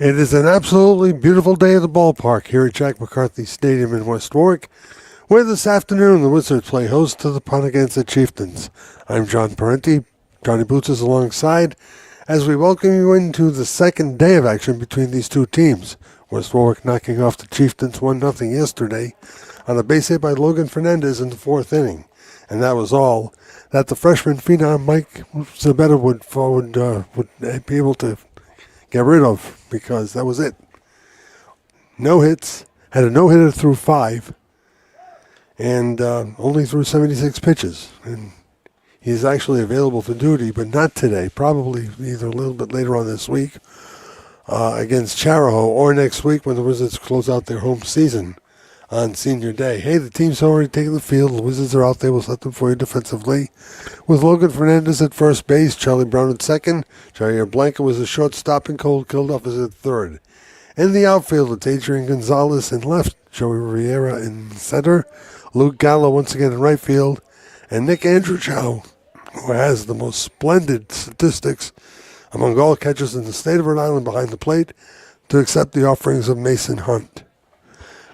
It is an absolutely beautiful day at the ballpark here at Jack McCarthy Stadium in West Warwick, where this afternoon the Wizards play host to the Ponaganset Chieftains. I'm John Parenti. Johnny Boots is alongside as we welcome you into the second day of action between these two teams. West Warwick knocking off the Chieftains 1-0 yesterday on a base hit by Logan Fernandez in the fourth inning. And that was all that the freshman phenom Mike Zabetta would be able to get rid of, because that was it. No hits, had a no-hitter through 5, and only threw 76 pitches. And he's actually available for duty, but not today. Probably either a little bit later on this week against Charahoe, or next week when the Wizards close out their home season on Senior Day. Hey, the team's already taken the field. The Wizards are out there. We'll set them for you defensively. With Logan Fernandez at first base, Charlie Brown at second. Jair Blanca was a shortstop, and Cole Kilduff is at third. In the outfield, it's Adrian Gonzalez in left, Joey Riera in center, Luke Gallo once again in right field, and Nick Andrewchow, who has the most splendid statistics among all catchers in the state of Rhode Island behind the plate, to accept the offerings of Mason Hunt.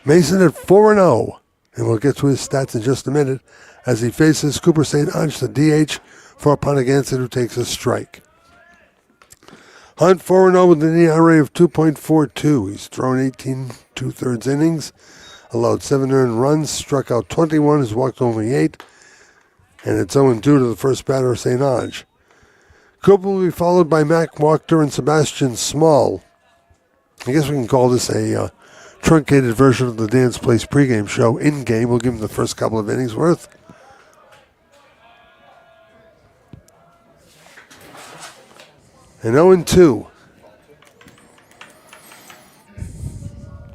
Mason at 4-0, and we'll get to his stats in just a minute, as he faces Cooper St. Ange, the DH, for Ponaganset, who takes a strike. Hunt 4-0 with an ERA of 2.42. He's thrown 18 2/3 innings, allowed 7 earned runs, struck out 21, has walked only 8, and it's 0-2 to the first batter, St. Ange. Cooper will be followed by Mac Wachter and Sebastian Small. I guess we can call this a truncated version of the Dance Place pregame show. In-game, we'll give him the first couple of innings worth. And 0-2.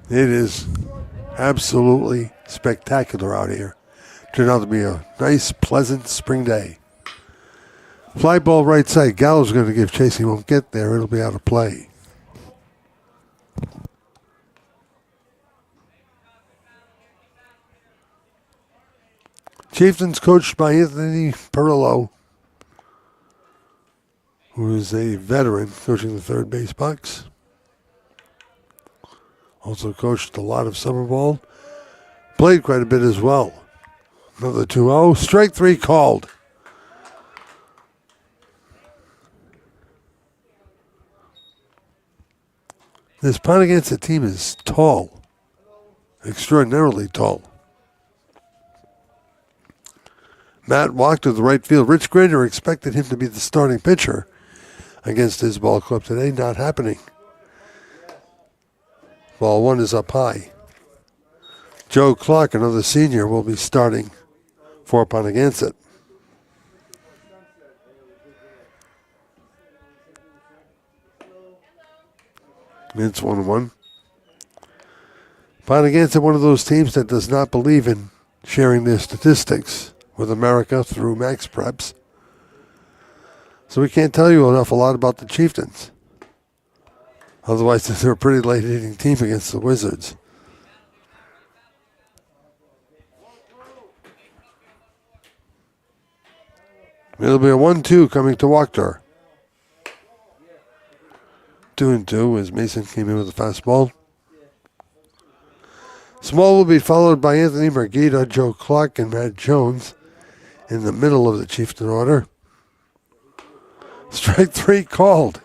It is absolutely spectacular out here. Turned out to be a nice, pleasant spring day. Fly ball right side. Gallo's going to give chase. He won't get there. It'll be out of play. Chieftains coached by Anthony Perillo, who is a veteran coaching the third base box. Also coached a lot of summer ball. Played quite a bit as well. Another 2-0. Strike 3 called. This Ponaganset team is tall. Extraordinarily tall. Matt walked to the right field. Rich Grainer expected him to be the starting pitcher against his ball club today. Not happening. Ball 1 is up high. Joe Clark, another senior, will be starting for Ponaganset. It's 1-1. Ponaganset, one of those teams that does not believe in sharing their statistics with America through Max Preps. So we can't tell you an awful lot about the Chieftains. Otherwise, they're a pretty late-hitting team against the Wizards. It'll be a 1-2 coming to Wachter. 2-2 as Mason came in with a fastball. Small will be followed by Anthony Margita, Joe Clark, and Matt Jones in the middle of the Chieftain order. Strike 3 called.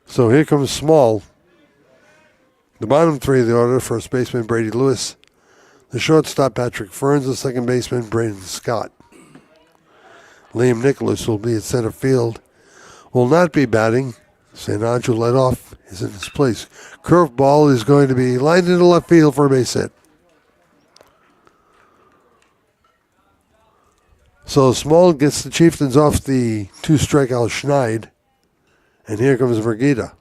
So here comes Small. The bottom 3 of the order, first baseman Brady Lewis, the shortstop Patrick Ferns, the second baseman Braden Scott. Liam Nicholas will be at center field. Will not be batting. St. Ange, who led off, is in his place. Curveball is going to be lined into left field for a base hit. So Small gets the Chieftains off the 2-strikeout Schneid. And here comes Margita.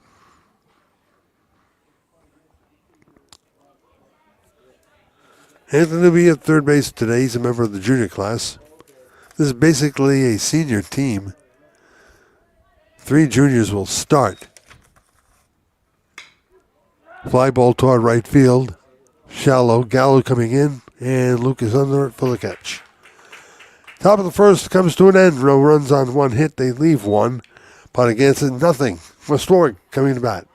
Anthony will be at third base today. He's a member of the junior class. This is basically a senior team. 3 juniors will start. Fly ball toward right field. Shallow. Gallo coming in. And Luke is under it for the catch. Top of the first comes to an end. No runs on one hit. They leave one. Ponaganset nothing. West Warwick coming to bat.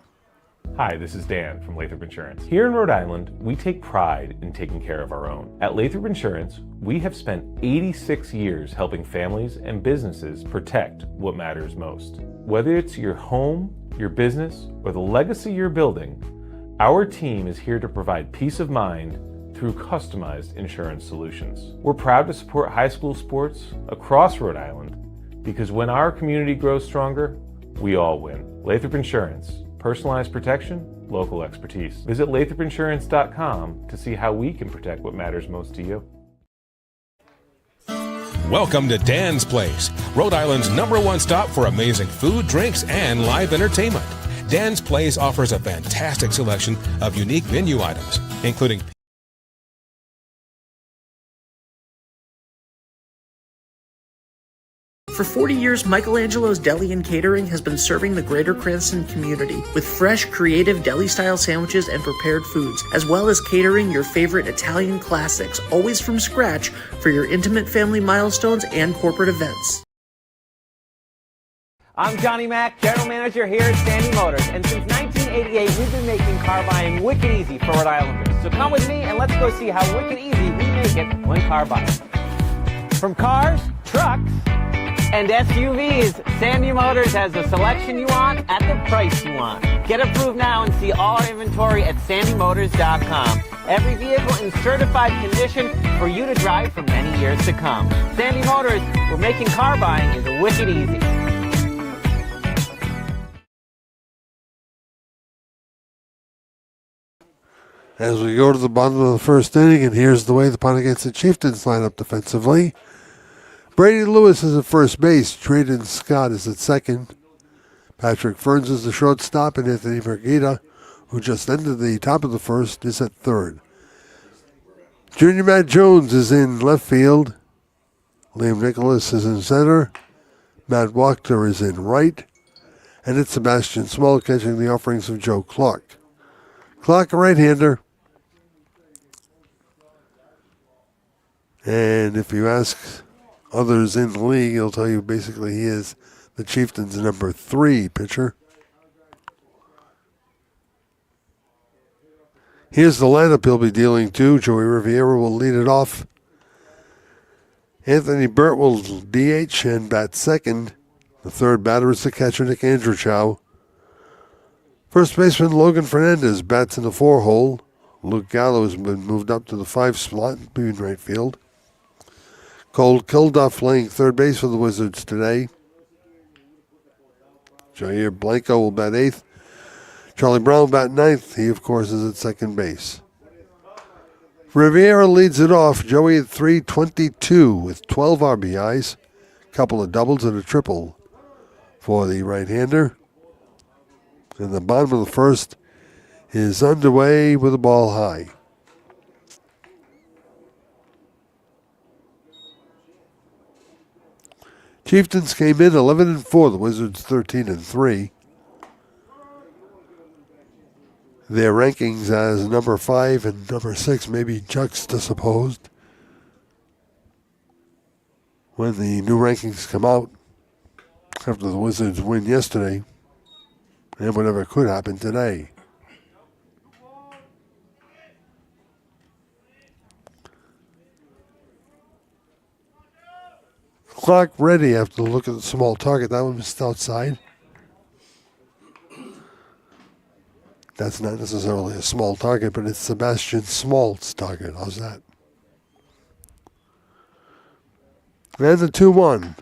Hi, this is Dan from Lathrop Insurance. Here in Rhode Island, we take pride in taking care of our own. At Lathrop Insurance, we have spent 86 years helping families and businesses protect what matters most. Whether it's your home, your business, or the legacy you're building, our team is here to provide peace of mind through customized insurance solutions. We're proud to support high school sports across Rhode Island because when our community grows stronger, we all win. Lathrop Insurance, personalized protection, local expertise. Visit lathropinsurance.com to see how we can protect what matters most to you. Welcome to Dan's Place, Rhode Island's #1 stop for amazing food, drinks, and live entertainment. Dan's Place offers a fantastic selection of unique menu items, including For 40 years, Michelangelo's Deli and Catering has been serving the greater Cranston community with fresh, creative deli-style sandwiches and prepared foods, as well as catering your favorite Italian classics, always from scratch, for your intimate family milestones and corporate events. I'm Johnny Mack, General Manager here at Sandy Motors, and since 1988, we've been making car buying wicked easy for Rhode Islanders. So come with me and let's go see how wicked easy we make it when car buying. From cars, trucks, and SUVs, Sandy Motors has the selection you want at the price you want. Get approved now and see all our inventory at sandymotors.com. Every vehicle in certified condition for you to drive for many years to come. Sandy Motors, we're making car buying is wicked easy. As we go to the bottom of the first inning, and here's the way the Ponaganset Chieftains line up defensively. Brady Lewis is at first base. Drayden Scott is at second. Patrick Ferns is the shortstop, and Anthony Merguita, who just ended the top of the first, is at third. Junior Matt Jones is in left field. Liam Nicholas is in center. Matt Wachter is in right. And it's Sebastian Small catching the offerings of Joe Clark. Clark, a right-hander. And if you ask others in the league, he'll tell you basically he is the Chieftains' number 3 pitcher. Here's the lineup he'll be dealing to. Joey Riviera will lead it off. Anthony Burt will DH and bat second. The third batter is the catcher, Nick Andrewchow. First baseman Logan Fernandez bats in the 4 hole. Luke Gallo has been moved up to the 5 slot in right field. Cole Kilduff playing third base for the Wizards today. Jair Blanco will bat 8th. Charlie Brown will bat 9th. He, of course, is at second base. Riviera leads it off. Joey at 322 with 12 RBIs. A couple of doubles and a triple for the right-hander. And the bottom of the first is underway with the ball high. Chieftains came in 11-4, the Wizards 13-3. Their rankings as number 5 and number 6 may be juxtaposed when the new rankings come out after the Wizards win yesterday and whatever could happen today. Clock ready after the look at the small target. That one missed outside. That's not necessarily a small target, but it's Sebastian Small's target. How's that? And the 2-1.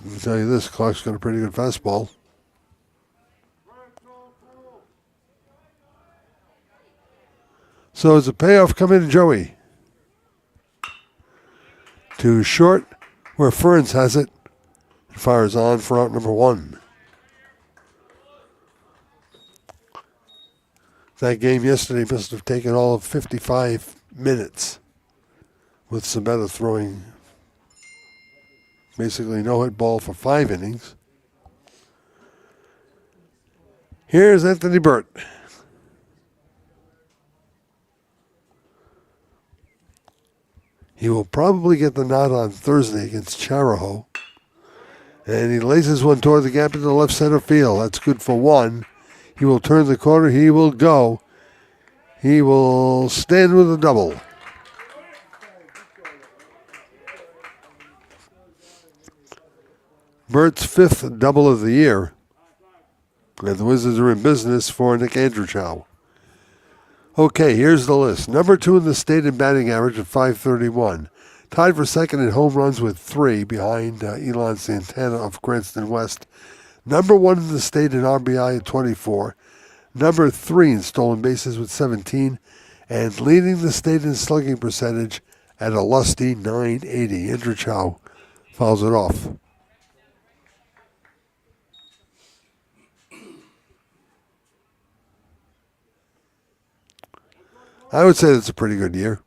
Let me tell you this, Clark's got a pretty good fastball. So it's a payoff coming to Joey. To short, where Ferns has it. Fires on for out number 1. That game yesterday must have taken all of 55 minutes with Sabetta throwing basically no-hit ball for 5 innings. Here's Anthony Burt. He will probably get the nod on Thursday against Charahoe. And he laces one toward the gap into left center field. That's good for one. He will turn the corner. He will go. He will stand with a double. Bert's fifth double of the year. And the Wizards are in business for Nick Andrewchow. Okay, here's the list. Number 2 in the state in batting average at .531. Tied for second in home runs with 3 behind Elon Santana of Cranston West. Number 1 in the state in RBI at 24. Number 3 in stolen bases with 17. And leading the state in slugging percentage at a lusty .980. Andrewchow fouls it off. I would say it's a pretty good year.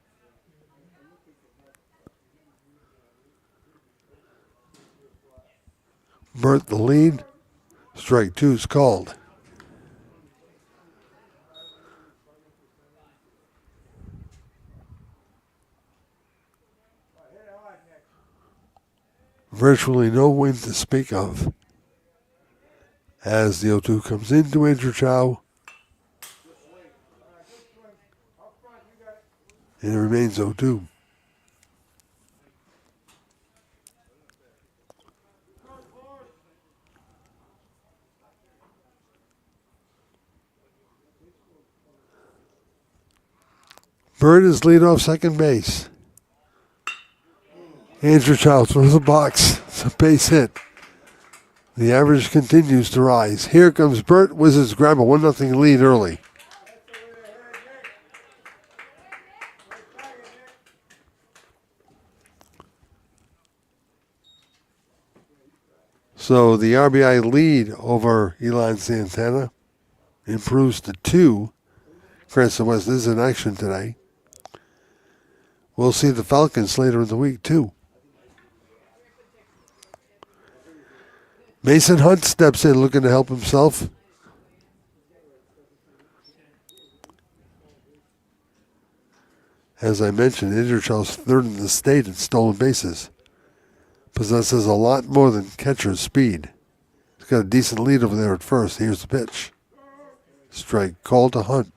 Bert the lead. Strike 2 is called. Virtually no wind to speak of as the 0-2 comes into Andrewchow. And it remains 0-2. Bird is lead off second base. Andrewchow throws the box. It's a base hit. The average continues to rise. Here comes Bert. Wizards grab a 1-0 lead early. So the RBI lead over Elon Santana improves to 2. Cranston West is in action today. We'll see the Falcons later in the week, too. Mason Hunt steps in looking to help himself. As I mentioned, Andrewchow's third in the state in stolen bases. Possesses a lot more than catcher's speed. He's got a decent lead over there at first. Here's the pitch. Strike called to Hunt.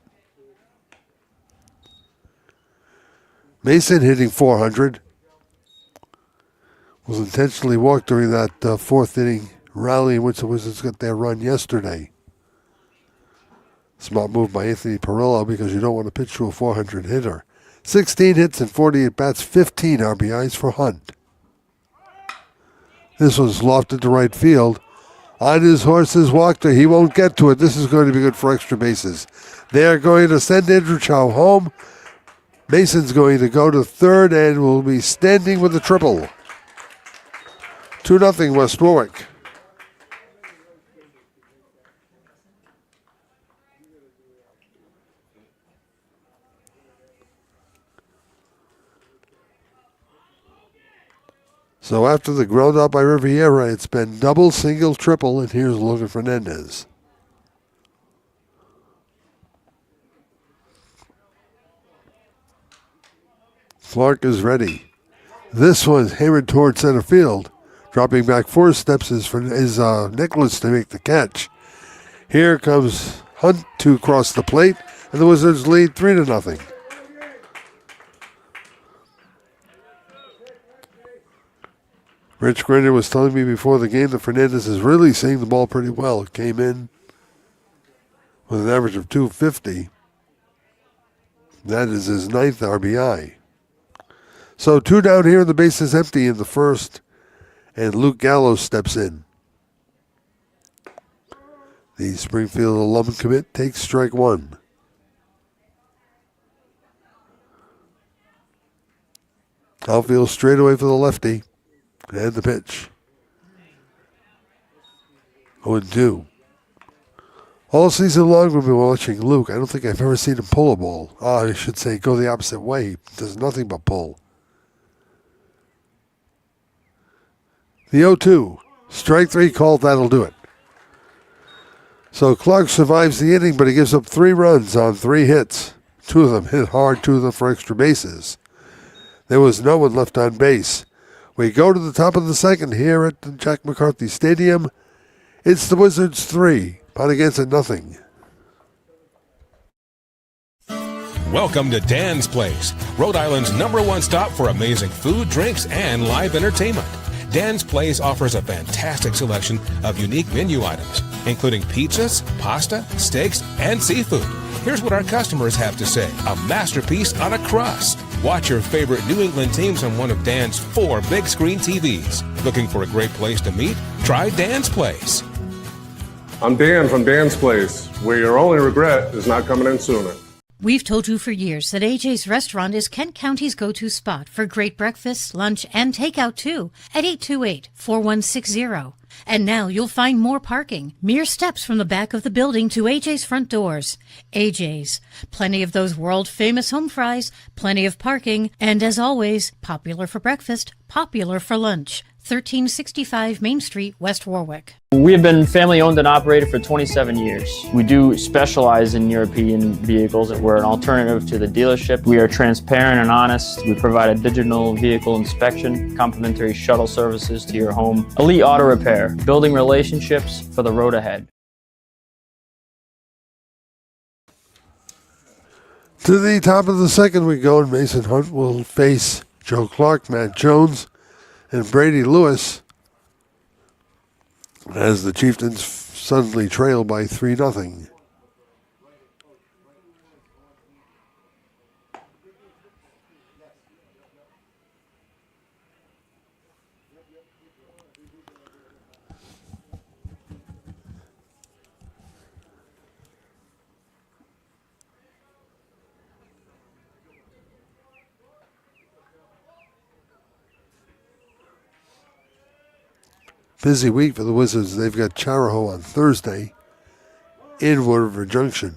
Mason hitting .400. Was intentionally walked during that fourth inning rally in which the Wizards got their run yesterday. Smart move by Anthony Perillo because you don't want to pitch to a .400 hitter. 16 hits and 48 bats, 15 RBIs for Hunt. This one's lofted to right field. On his horse's walker, he won't get to it. This is going to be good for extra bases. They are going to send Andrewchow home. Mason's going to go to third and will be standing with a triple. 2-0 West Warwick. So after the ground out by Riviera, it's been double, single, triple, and here's Logan Fernandez. Clark is ready. This one's hammered toward center field. Dropping back 4 steps is Nicholas to make the catch. Here comes Hunt to cross the plate, and the Wizards lead 3-0. Rich Grinder was telling me before the game that Fernandez is really seeing the ball pretty well. It came in with an average of .250. That is his 9th RBI. So 2 down here, the base is empty in the first, and Luke Gallows steps in. The Springfield alum commit takes strike 1. Outfield straightaway for the lefty. And the pitch. 0-2. All season long we've been watching Luke. I don't think I've ever seen him pull a ball. I should say go the opposite way. He does nothing but pull. The 0-2. Strike 3 called. That'll do it. So Clark survives the inning, but he gives up 3 runs on 3 hits. 2 of them hit hard, 2 of them for extra bases. There was no one left on base. We go to the top of the second here at the Jack McCarthy Stadium. It's the Wizards 3, Ponaganset nothing. Welcome to Dan's Place, Rhode Island's #1 stop for amazing food, drinks, and live entertainment. Dan's Place offers a fantastic selection of unique menu items, including pizzas, pasta, steaks, and seafood. Here's what our customers have to say: a masterpiece on a crust. Watch your favorite New England teams on one of Dan's 4 big screen TVs. Looking for a great place to meet? Try Dan's Place. I'm Dan from Dan's Place, where your only regret is not coming in sooner. We've told you for years that AJ's Restaurant is Kent County's go-to spot for great breakfast, lunch, and takeout too at 828-4160. And now you'll find more parking, mere steps from the back of the building to AJ's front doors. AJ's, plenty of those world-famous home fries, plenty of parking, and as always, popular for breakfast, popular for lunch. 1365 Main Street, West Warwick. We have been family owned and operated for 27 years. We do specialize in European vehicles. We're an alternative to the dealership. We are transparent and honest. We provide a digital vehicle inspection, complimentary shuttle services to your home, elite auto repair, building relationships for the road ahead. To the top of the second we go, and Mason Hunt will face Joe Clark, Matt Jones, and Brady Lewis as the Chieftains suddenly trail by 3-0. Busy week for the Wizards. They've got Charahoe on Thursday in Wood River Junction.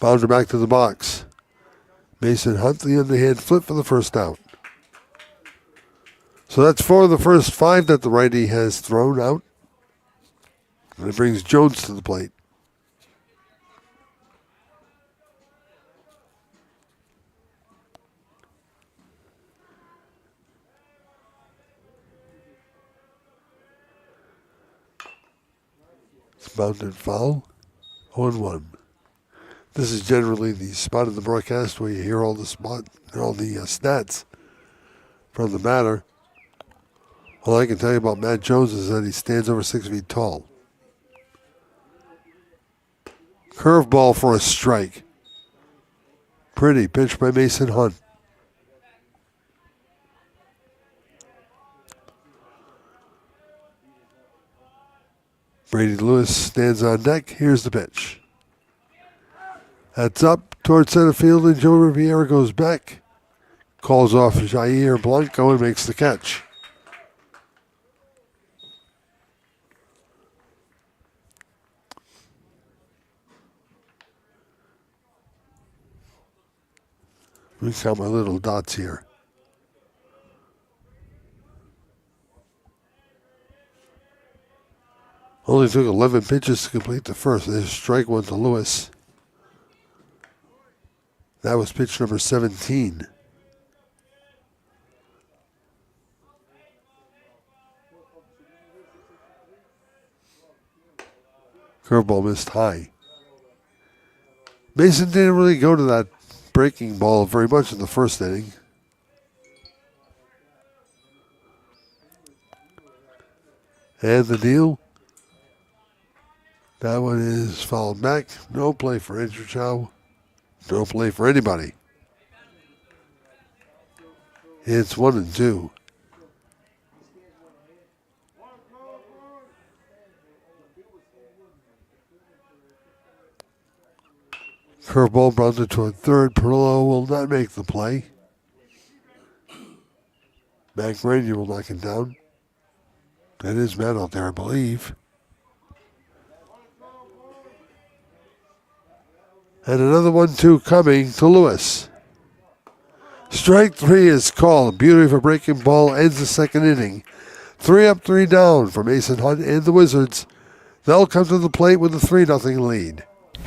Bounder back to the box. Mason Hunt, the underhand flip for the first out. So that's 4 of the first 5 that the righty has thrown out. And it brings Jones to the plate. Bounded foul, 0-1. This is generally the spot of the broadcast where you hear all the stats from the batter. All I can tell you about Matt Jones is that he stands over 6 feet tall. Curveball for a strike. Pretty pitch by Mason Hunt. Brady Lewis stands on deck. Here's the pitch. That's up towards center field, and Joe Riviera goes back. Calls off Jair Blanco and makes the catch. Let me count my little dots here. Only took 11 pitches to complete the first. There's strike one to Lewis. That was pitch number 17. Curveball missed high. Mason didn't really go to that breaking ball very much in the first inning. And the deal. That one is fouled back. No play for Andrew Chow. No play for anybody. It's 1-2. Curveball grounded toward third. Perillo will not make the play. Mac Rainier will knock it down. That is Matt out there, I believe. And another 1-2 coming to Lewis. Strike 3 is called. Beauty of a breaking ball ends the second inning. 3 up, 3 down for Mason Hunt and the Wizards. They'll come to the plate with a 3-0 lead.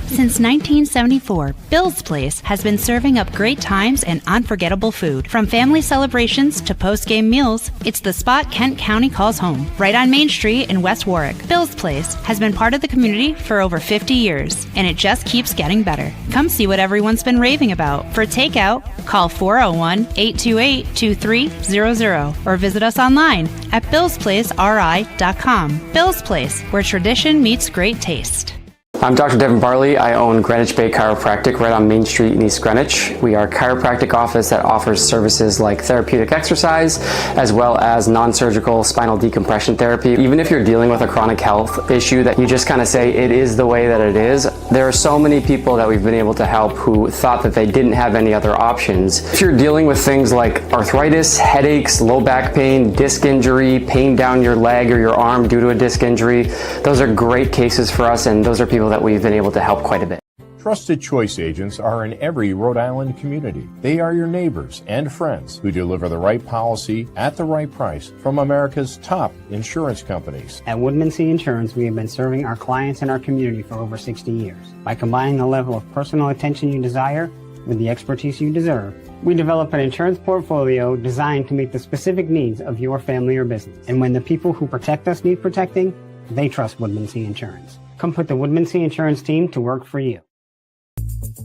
Since 1974, Bill's Place has been serving up great times and unforgettable food. From family celebrations to post-game meals, it's the spot Kent County calls home, right on Main Street in West Warwick. Bill's Place has been part of the community for over 50 years, and it just keeps getting better. Come see what everyone's been raving about. For takeout, call 401-828-2300 or visit us online at billsplaceri.com. Bill's Place, where tradition meets great taste. I'm Dr. Devin Barley. I own Greenwich Bay Chiropractic right on Main Street in East Greenwich. We are a chiropractic office that offers services like therapeutic exercise as well as non-surgical spinal decompression therapy. Even if you're dealing with a chronic health issue that you just kind of say it is the way that it is, there are so many people that we've been able to help who thought that they didn't have any other options. If you're dealing with things like arthritis, headaches, low back pain, disc injury, pain down your leg or your arm due to a disc injury, those are great cases for us, and those are people that we've been able to help quite a bit. Trusted Choice agents are in every Rhode Island community. They are your neighbors and friends who deliver the right policy at the right price from America's top insurance companies. At Woodmansee Insurance, we have been serving our clients and our community for over 60 years. By combining the level of personal attention you desire with the expertise you deserve, we develop an insurance portfolio designed to meet the specific needs of your family or business. And when the people who protect us need protecting, they trust Woodmansee Insurance. Come put the Woodmansee Insurance team to work for you.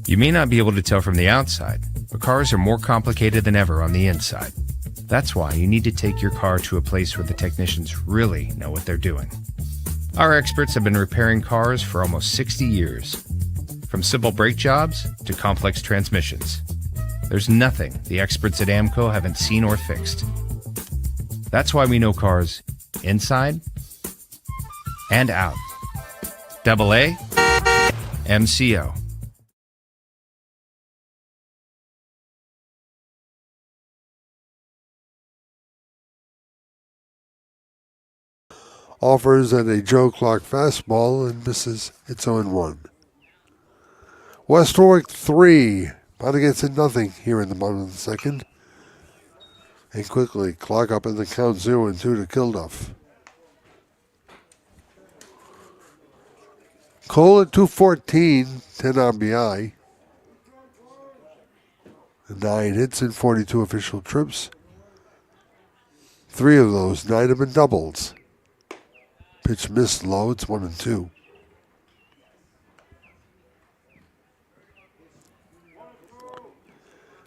You may not be able to tell from the outside, but cars are more complicated than ever on the inside. That's why you need to take your car to a place where the technicians really know what they're doing. Our experts have been repairing cars for almost 60 years. From simple brake jobs to complex transmissions. There's nothing the experts at AMCO haven't seen or fixed. That's why we know cars inside and out. AA MCO. Offers at a Joe Clark fastball and misses. It's 0-1. West Warwick 3. Ponaganset nothing here in the bottom of the second. And quickly, Clark up in the count 0-2 to Kilduff. Cole at 214, 10 RBI. 9 hits and 42 official trips. 3 of those, 9 have been doubles. Pitch missed low, it's 1-2.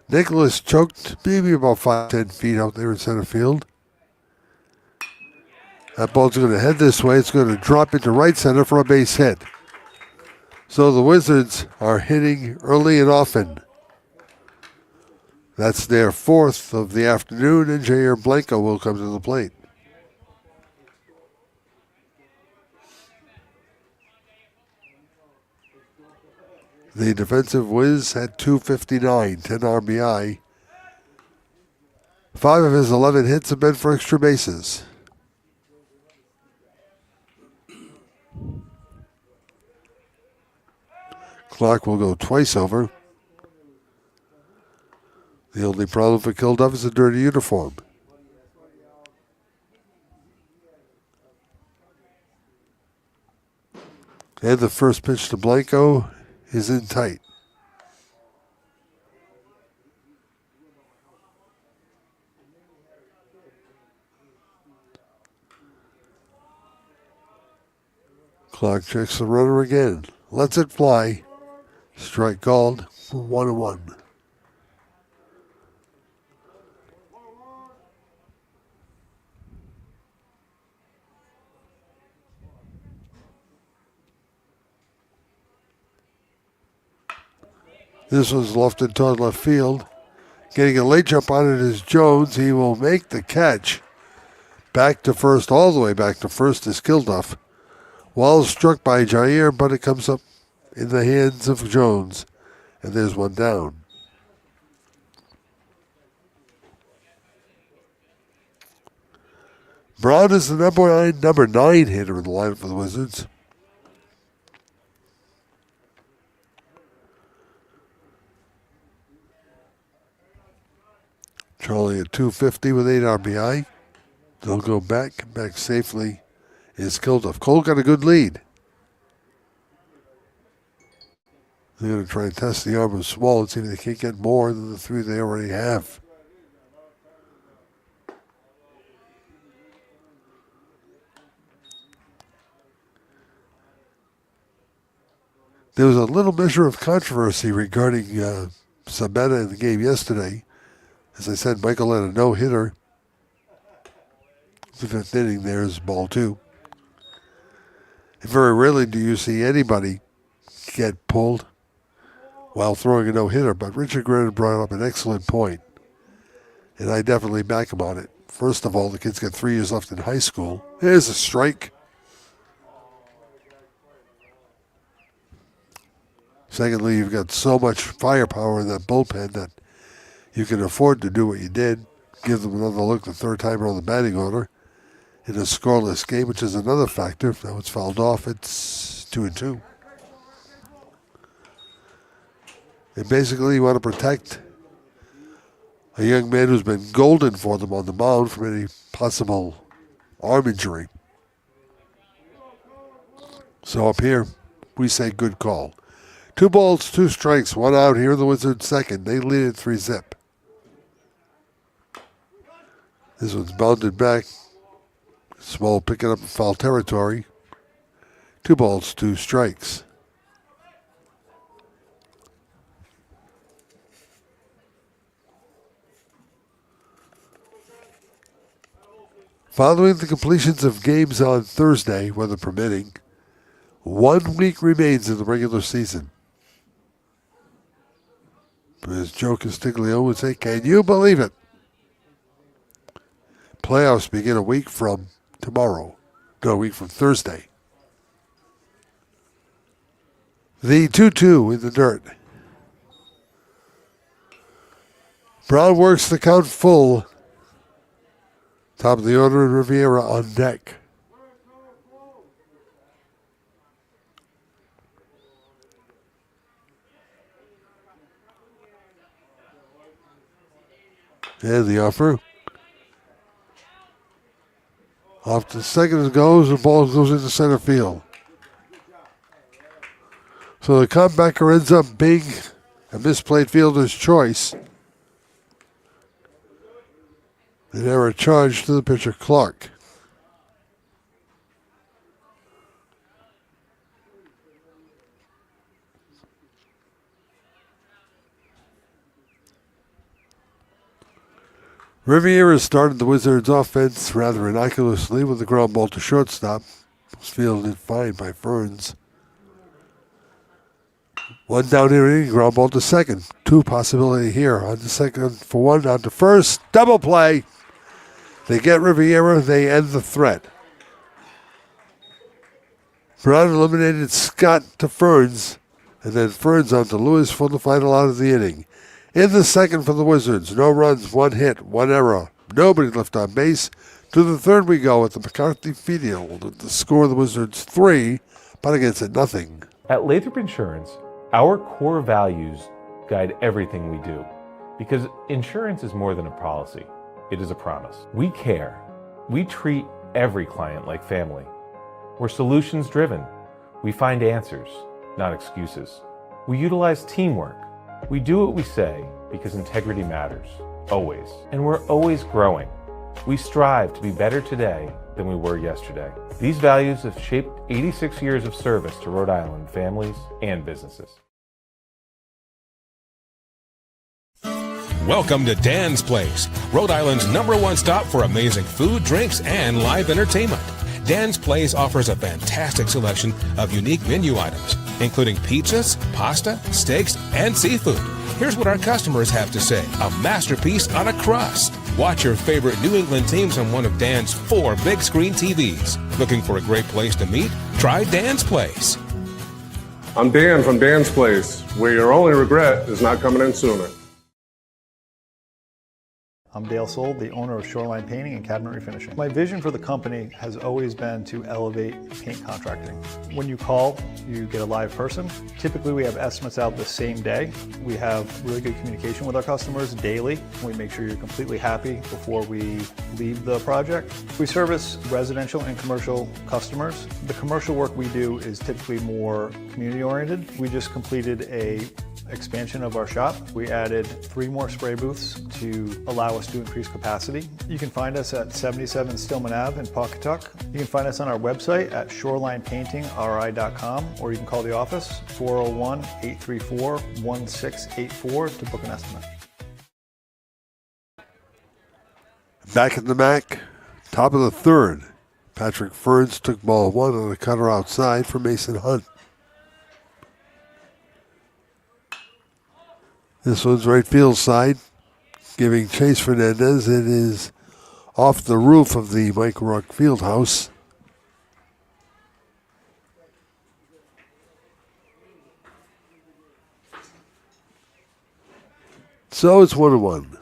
Nicholas choked maybe about 5-10 feet out there in center field. That ball's going to head this way. It's going to drop into right center for a base hit. So the Wizards are hitting early and often. That's their 4th of the afternoon, and Jair Blanco will come to the plate. The defensive Wiz had 259, 10 RBI. 5 of his 11 hits have been for extra bases. Clark will go twice over. The only problem for Kilduff is a dirty uniform. And the first pitch to Blanco is in tight. Clark checks the runner again. Lets it fly. Strike called for 1-1. This was lofted toward left field. Getting a late jump on it is Jones. He will make the catch. Back to first, all the way back to first is Kilduff. Wall struck by Jair, but it comes up in the hands of Jones. And there's one down. Brown is the number nine hitter in the lineup for the Wizards. Charlie at 250 with 8 RBI. They'll go back safely is Kilduff. Cole got a good lead. They're going to try and test the arm of Small and see if they can't get more than the 3 they already have. There was a little measure of controversy regarding Sabetta in the game yesterday. As I said, Michael had a no-hitter. The 5th inning, there's ball 2. And very rarely do you see anybody get pulled while throwing a no-hitter, but Richard Grennan brought up an excellent point, and I definitely back him on it. First of all, the kid's got 3 years left in high school. There's a strike. Secondly, you've got so much firepower in that bullpen that you can afford to do what you did, give them another look the 3rd time around the batting order in a scoreless game, which is another factor. If now it's fouled off, it's 2-2. And basically, you want to protect a young man who's been golden for them on the mound from any possible arm injury. So up here, we say good call. 2 balls, 2 strikes, 1 out here in the Wizards' second. They lead it 3-zip. This one's bounded back. Small picking up in foul territory. 2 balls, 2 strikes. Following the completions of games on Thursday, weather permitting, 1 week remains in the regular season. As Joe Castiglione would say, can you believe it? Playoffs begin a week from tomorrow. No, a week from Thursday. The 2-2 in the dirt. Brown works the count full. Top of the order, and Riviera on deck. And the offer. Off to second it goes, the ball goes into center field. So the comebacker ends up being a misplayed fielder's choice. An error charged to the pitcher, Clark. Riviera started the Wizards' offense rather innocuously with a ground ball to shortstop. It was fielded fine by Ferns. 1 down here, ground ball to second. 2 possibility here. On the second for 1, on to first. Double play. They get Riviera, they end the threat. Brown eliminated Scott to Ferns, and then Ferns on to Lewis for the final out of the inning. In the second for the Wizards, no runs, 1 hit, 1 error. Nobody left on base. To the third we go at the McCarthy Field. The score of the Wizards 3, Ponaganset nothing. At Lathrop Insurance, our core values guide everything we do. Because insurance is more than a policy. It is a promise. We care. We treat every client like family. We're solutions driven. We find answers, not excuses. We utilize teamwork. We do what we say because integrity matters, always. And we're always growing. We strive to be better today than we were yesterday. These values have shaped 86 years of service to Rhode Island families and businesses. Welcome to Dan's Place, Rhode Island's #1 stop for amazing food, drinks, and live entertainment. Dan's Place offers a fantastic selection of unique menu items, including pizzas, pasta, steaks, and seafood. Here's what our customers have to say: a masterpiece on a crust. Watch your favorite New England teams on one of Dan's 4 big screen TVs. Looking for a great place to meet? Try Dan's Place. I'm Dan from Dan's Place, where your only regret is not coming in sooner. I'm Dale Sold, the owner of Shoreline Painting and Cabinet Refinishing. My vision for the company has always been to elevate paint contracting. When you call, you get a live person. Typically, we have estimates out the same day. We have really good communication with our customers daily. We make sure you're completely happy before we leave the project. We service residential and commercial customers. The commercial work we do is typically more community-oriented. We just completed a expansion of our shop. We added 3 more spray booths to allow us to increase capacity. You can find us at 77 Stillman Ave in Pawcatuck. You can find us on our website at shorelinepaintingri.com, or you can call the office 401-834-1684 to book an estimate. Back in the MAC, top of the third. Patrick Ferns took ball 1 on a cutter outside for Mason Hunt. This one's right field side, giving Chase Fernandez. It is off the roof of the Mike Rourke Fieldhouse. So it's 1-1.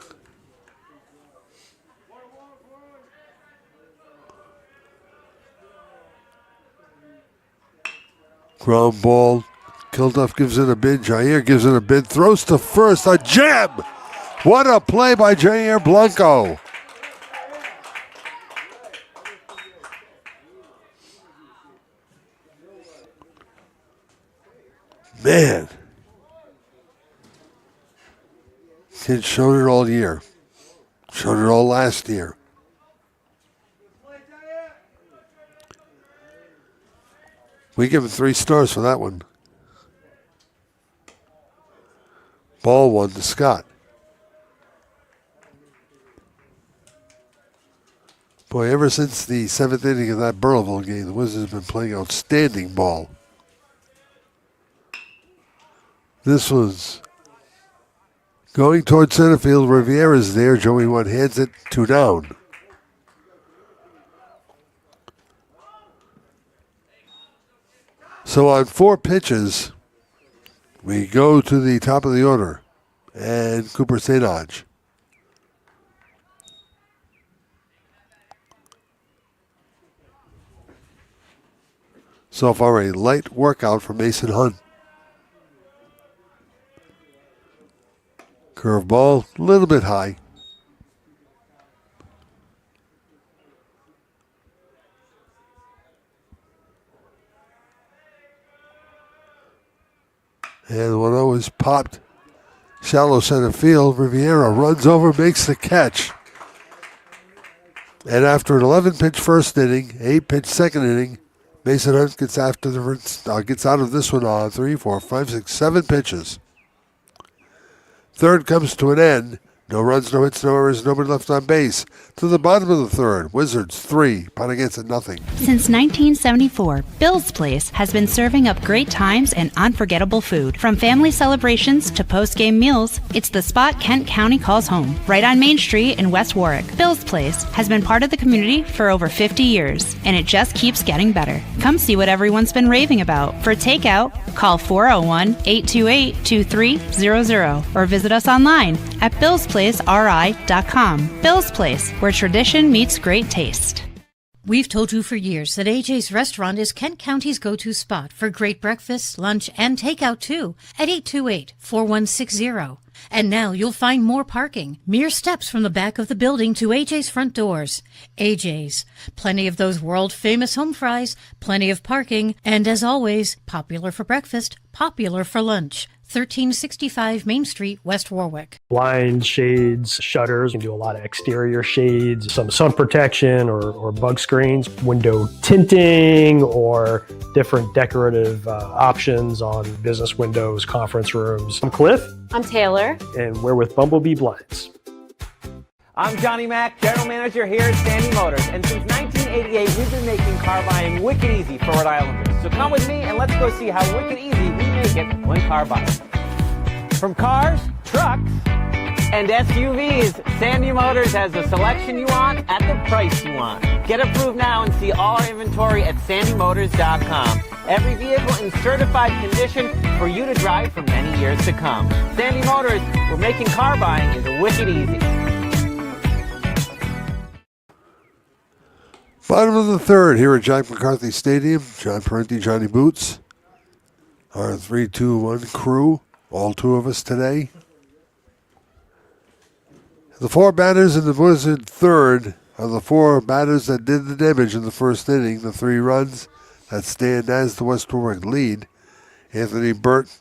Ground ball. Kilduff gives it a bid. Jair gives it a bid. Throws to first. A jam! What a play by Jair Blanco. Man. Kid showed it all year. Showed it all last year. We give him 3 stars for that one. Ball 1 to Scott. Boy, ever since the 7th inning of that Burleville game, the Wizards have been playing outstanding ball. This was going towards center field. Riviera's there. Joey one hands it 2 down. So on 4 pitches, we go to the top of the order, and Cooper St. Onge. So far, a light workout for Mason Hunt. Curveball, a little bit high. And one always popped shallow center field. Riviera runs over, makes the catch. And after an 11-pitch first inning, 8-pitch second inning, Mason Hunt gets out of this one on 3, 4, 5, 6, 7 pitches. Third comes to an end. No runs, no hits, no errors, nobody left on base. To the bottom of the third, Wizards 3, Ponaganset nothing. Since 1974, Bill's Place has been serving up great times and unforgettable food. From family celebrations to post-game meals, it's the spot Kent County calls home, right on Main Street in West Warwick. Bill's Place has been part of the community for over 50 years, and it just keeps getting better. Come see what everyone's been raving about. For takeout, call 401-828-2300 or visit us online at billsplaceri.com. Bill's Place, where tradition meets great taste. We've told you for years that AJ's Restaurant is Kent County's go-to spot for great breakfast, lunch, and takeout too at 828-4160. And now you'll find more parking, mere steps from the back of the building to AJ's front doors. AJ's, plenty of those world-famous home fries, plenty of parking, and as always, popular for breakfast, popular for lunch. 1365 Main Street, West Warwick. Blinds, shades, shutters. You can do a lot of exterior shades, some sun protection or bug screens, window tinting, or different decorative options on business windows, conference rooms. I'm Cliff. I'm Taylor. And we're with Bumblebee Blinds. I'm Johnny Mack, General Manager here at Sandy Motors, and since 1988, we've been making car buying wicked easy for Rhode Islanders. So come with me and let's go see how wicked easy we make it one car buy. From cars, trucks, and SUVs, Sandy Motors has the selection you want at the price you want. Get approved now and see all our inventory at sandymotors.com. Every vehicle in certified condition for you to drive for many years to come. Sandy Motors, we're making car buying is wicked easy. Bottom of the third here at Jack McCarthy Stadium. John Parenti, Johnny Boots. our 3-2-1 crew, all two of us today. The four batters in the Wizard third are the four batters that did the damage in the first inning, the 3 runs that stand as the West Warwick lead. Anthony Burt,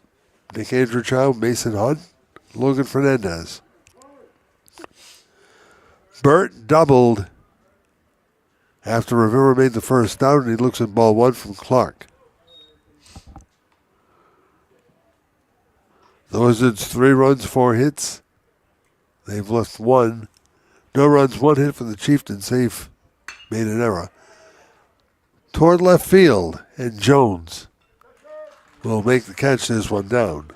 Nick Andrewchild, Mason Hunt, Logan Fernandez. Burt doubled after Rivera made the first out, and he looks at ball 1 from Clark. The Wizards 3 runs, 4 hits. They've left 1. No runs, 1 hit for the Chieftains. They've made an error. Toward left field, and Jones will make the catch. There's one down.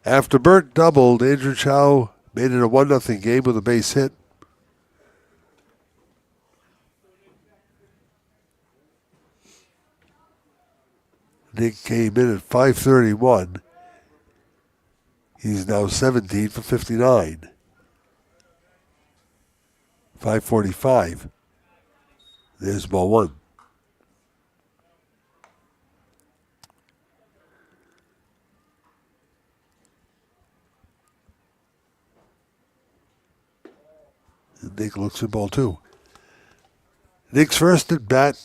After Burt doubled, Andrew Chow made it a 1-0 game with a base hit. Nick came in at 5:31. He's now 17 for 59. 5:45. There's ball 1. And Nick looks at ball 2. Nick's first at bat.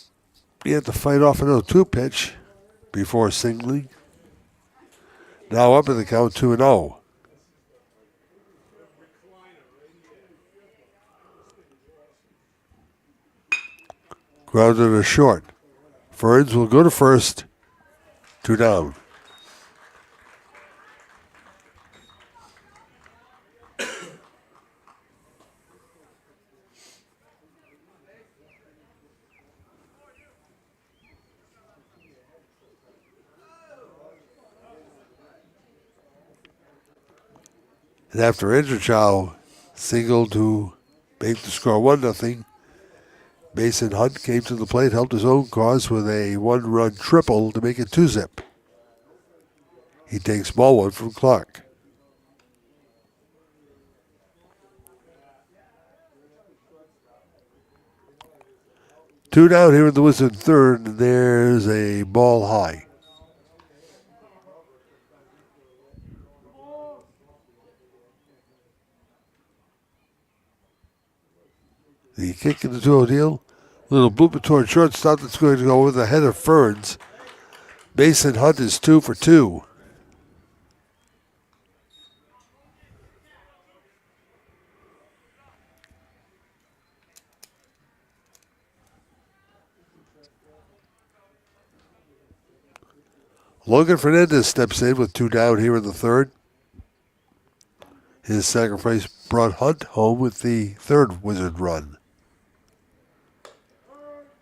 He had to fight off an 0-2 pitch before singling. Now up in the count, 2-0. Grounded to short. Ferns will go to first. 2 down. And after Andrew Chow singled to make the score 1-0, Mason Hunt came to the plate, helped his own cause with a 1-run triple to make it 2-zip. He takes ball 1 from Clark. Two down here in the Wizard third, and there's a ball high. The kick in the 2-0 deal. Little blooper toward shortstop that's going to go over the head of Ferns. Mason Hunt is 2 for 2. Logan Fernandez steps in with 2 down here in the third. His sacrifice brought Hunt home with the third Wizard run.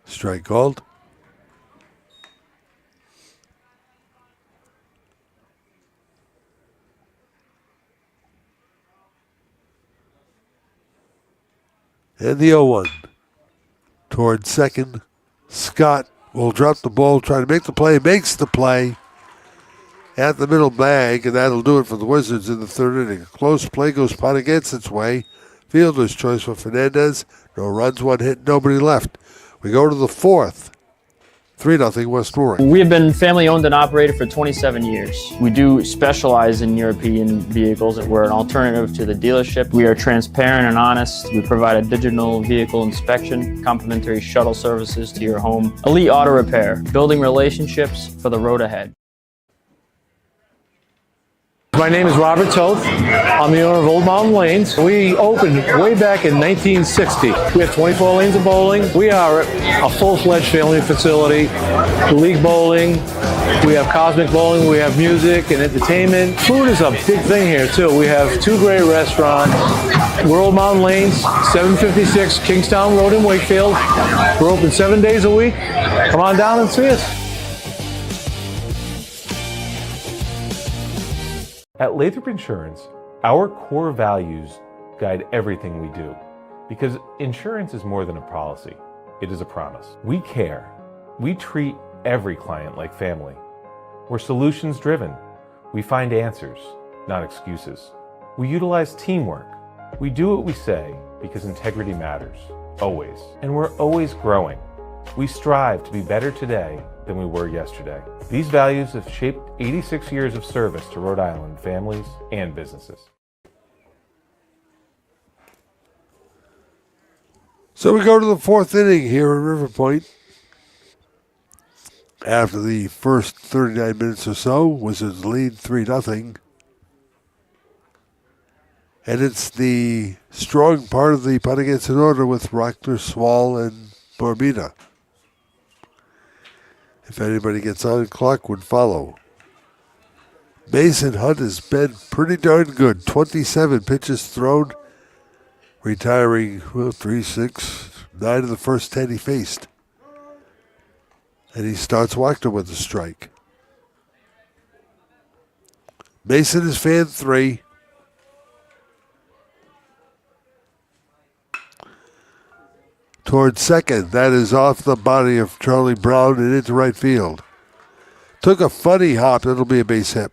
Strike called. And the 0-1. Toward second. Scott will drop the ball, try to make the play, makes the play at the middle bag, and that'll do it for the Wizards in the third inning. Close play goes Ponaganset's way. Fielder's choice for Fernandez. No runs, 1 hit, nobody left. We go to the fourth. 3-0 West Warwick. We have been family owned and operated for 27 years. We do specialize in European vehicles. We're an alternative to the dealership. We are transparent and honest. We provide a digital vehicle inspection, complimentary shuttle services to your home, elite auto repair, building relationships for the road ahead. My name is Robert Toth. I'm the owner of Old Mountain Lanes. We opened way back in 1960. We have 24 lanes of bowling. We are a full-fledged family facility. League bowling. We have cosmic bowling. We have music and entertainment. Food is a big thing here, too. We have 2 great restaurants. We're Old Mountain Lanes, 756 Kingstown Road in Wakefield. We're open 7 days a week. Come on down and see us. At Lathrop Insurance, our core values guide everything we do, because insurance is more than a policy. It is a promise. We care. We treat every client like family. We're solutions driven. We find answers, not excuses. We utilize teamwork. We do what we say because integrity matters. always. And we're always growing. We strive to be better today than we were yesterday. These values have shaped 86 years of service to Rhode Island families and businesses. So we go to the fourth inning here in River Point. After the first 39 minutes or so, Wizards lead 3-0. And it's the strong part of the Ponaganset order with Rockler, Swall, and Barbita. If anybody gets on, Clark would follow. Mason Hunt has been pretty darn good. 27 pitches thrown, retiring 3-6, 9 of the first 10 he faced. And he starts Wachter with a strike. Mason is fan 3. Towards second, that is off the body of Charlie Brown and into right field. Took a funny hop, it'll be a base hit.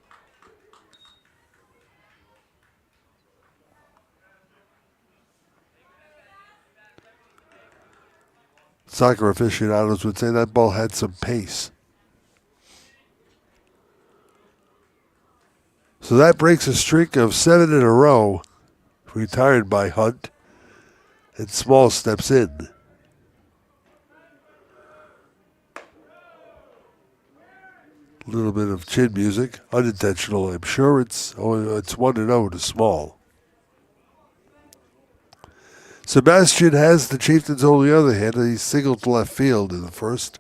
Soccer aficionados would say that ball had some pace. So that breaks a streak of 7 in a row, retired by Hunt, and Small steps in. A little bit of chin music, unintentional, I'm sure. It's 1-0 to Small. Sebastian has the Chieftains on the other hand, and he singled to left field in the first.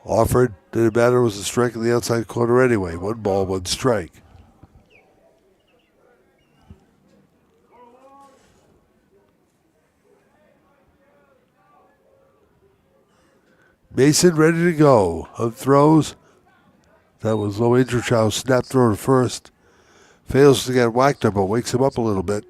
Offered, didn't matter, it was a strike in the outside corner anyway. 1 ball, 1 strike. Mason ready to go. Hunt throws. That was low Ingerchow, snap throw to first. Fails to get Wachter, but wakes him up a little bit.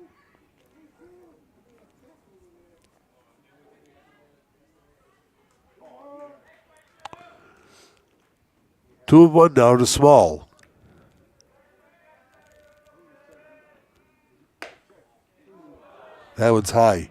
Two and one now to Small. That one's high.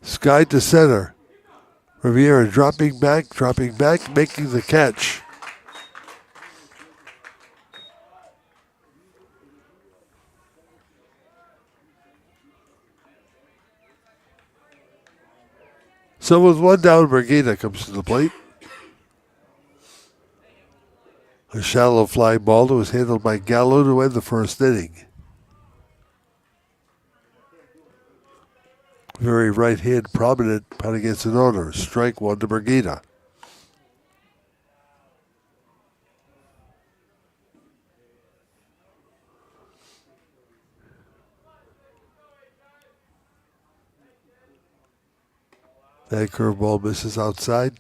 Sky to center. Riviera dropping back, making the catch. So with 1 down, Brigida comes to the plate. A shallow fly ball that was handled by Gallo to end the first inning. Very right-hand prominent Ponaganset order. Strike 1 to Brigida. That curveball misses outside.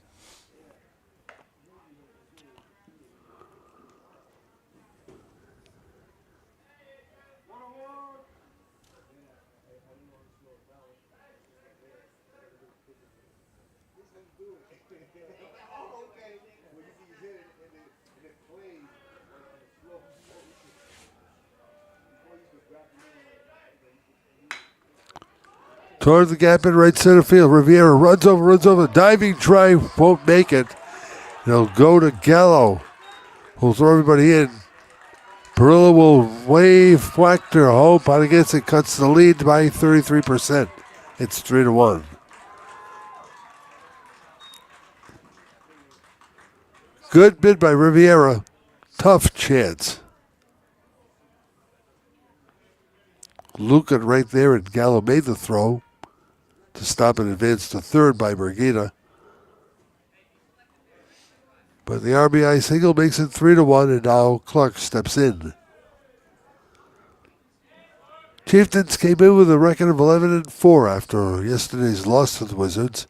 Toward the gap in right center field. Riviera runs over. Diving try, won't make it. It'll go to Gallo, who'll throw everybody in. Perillo will wave Wachter home. Ponaganset cuts the lead by 33%. It's 3-1. Good bid by Riviera. Tough chance. Lucan right there, and Gallo made the throw to stop an advance to third by Brigida. But the RBI single makes it 3-1, and now Clark steps in. Chieftains came in with a record of 11-4 after yesterday's loss to the Wizards.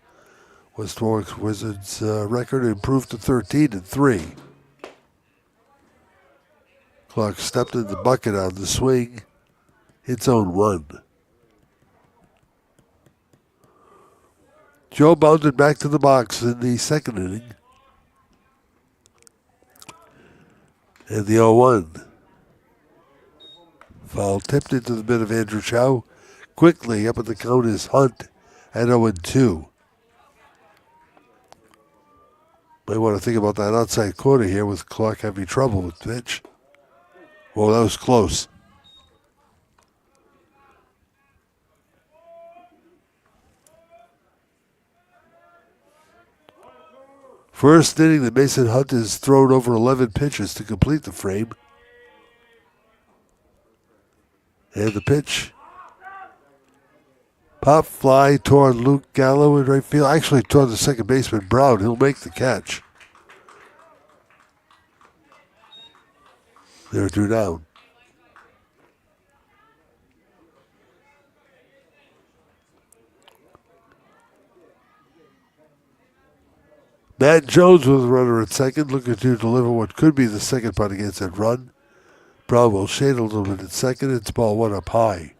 West Warwick's Wizards record improved to 13-3. Clark stepped in the bucket on the swing. It's 0-1. Joe bounded back to the box in the second inning. And the 0-1. Foul tipped into the mid of Andrew Chow. Quickly up at the count is Hunt at 0-2. Might want to think about that outside corner here with Clark having trouble with pitch. Well, that was close. First inning, the Mason Hunt has thrown over 11 pitches to complete the frame. And the pitch. Pop fly toward Luke Gallo in right field. Actually toward the second baseman, Brown. He'll make the catch. They're 2 down. Matt Jones with a runner at second, looking to deliver what could be the second Ponaganset run. Brown will shade a little bit at second. It's ball 1 up high.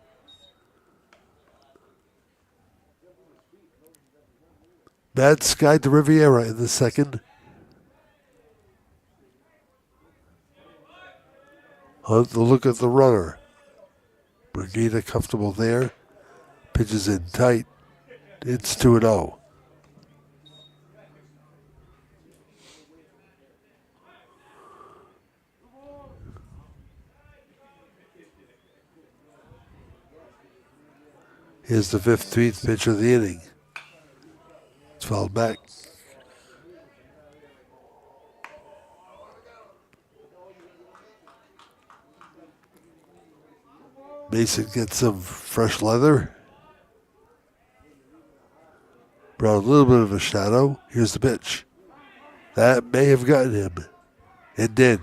Matt skied to Riviera in the second. Hunt the look at the runner. Brigida comfortable there. Pitches in tight. It's 2-0. Here's the 15th pitch of the inning. It's fouled back. Mason gets some fresh leather. Brought a little bit of a shadow. Here's the pitch. That may have gotten him. It did.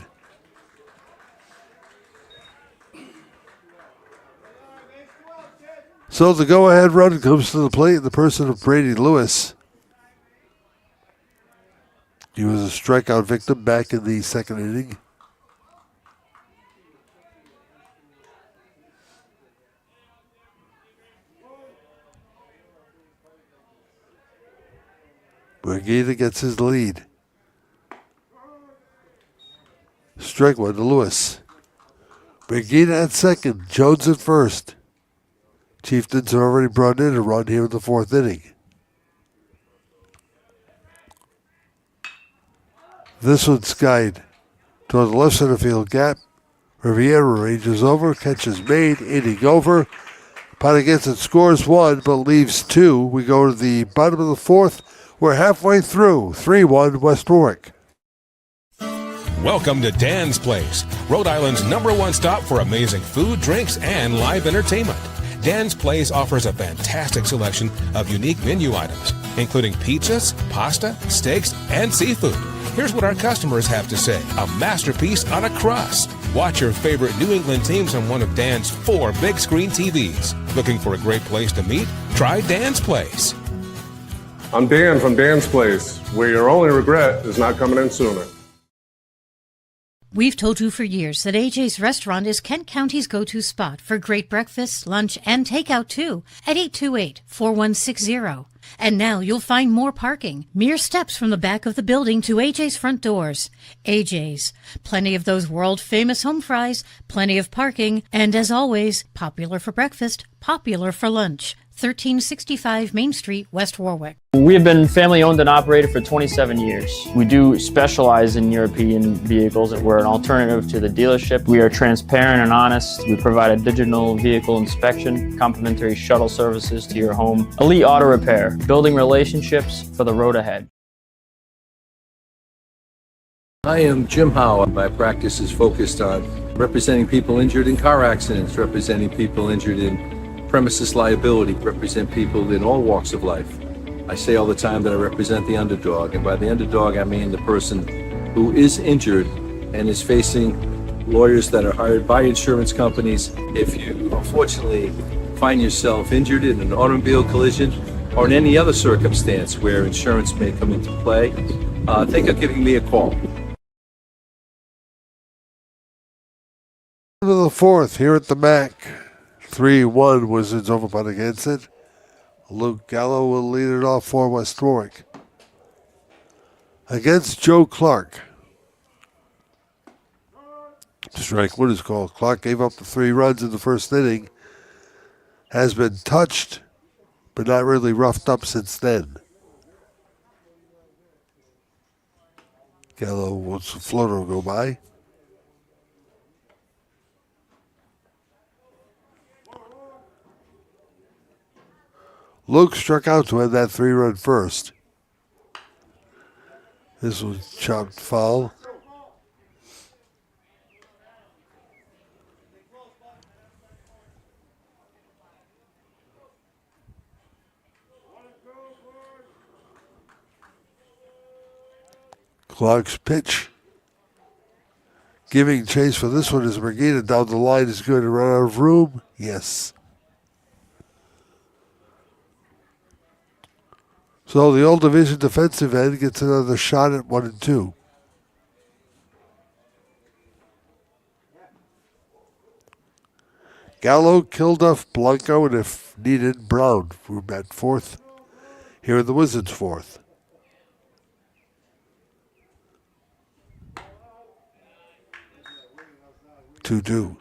So the go-ahead run comes to the plate in the person of Brady Lewis. He was a strikeout victim back in the second inning. Brigida gets his lead. Strike 1 to Lewis. Brigida at second. Jones at first. Chieftains have already brought in a run here in the fourth inning. This one's skied toward the left center field gap. Riviera ranges over, catch is made, inning over. Ponaganset scores 1 but leaves 2. We go to the bottom of the fourth. We're halfway through. 3-1 West Warwick. Welcome to Dan's Place, Rhode Island's #1 stop for amazing food, drinks, and live entertainment. Dan's Place offers a fantastic selection of unique menu items, including pizzas, pasta, steaks, and seafood. Here's what our customers have to say. A masterpiece on a crust. Watch your favorite New England teams on one of Dan's 4 big screen TVs. Looking for a great place to meet? Try Dan's Place. I'm Dan from Dan's Place, where your only regret is not coming in sooner. We've told you for years that AJ's Restaurant is Kent County's go-to spot for great breakfast, lunch, and takeout too at 828-4160. And now you'll find more parking, mere steps from the back of the building to AJ's front doors. AJ's, plenty of those world-famous home fries, plenty of parking, and as always, popular for breakfast, popular for lunch. 1365 Main Street, West Warwick. We have been family owned and operated for 27 years. We do specialize in European vehicles. We're an alternative to the dealership. We are transparent and honest. We provide a digital vehicle inspection, complimentary shuttle services to your home, elite auto repair, building relationships for the road ahead. I am Jim Howe. My practice is focused on representing people injured in car accidents, representing people injured in premises liability, represent people in all walks of life. I say all the time that I represent the underdog, and by the underdog I mean the person who is injured and is facing lawyers that are hired by insurance companies. If you unfortunately find yourself injured in an automobile collision or in any other circumstance where insurance may come into play, think of giving me a call. To the fourth here at the MAC. 3-1 Wizards over Ponaganset. Luke Gallo will lead it off for West Warwick. Against Joe Clark. Strike one is called. Clark gave up the 3 runs in the first inning. Has been touched, but not really roughed up since then. Gallo wants the floater to go by. Luke struck out to end that 3-run first. This was chopped foul. Clark's pitch. Giving chase for this one is Brigida down the line. Is going to run out of room. Yes. So the Old Division defensive end gets another shot at 1-2. Gallo, Kilduff, Blanco, and if needed, Brown for at 4th. Here in the Wizards' 4th. Two.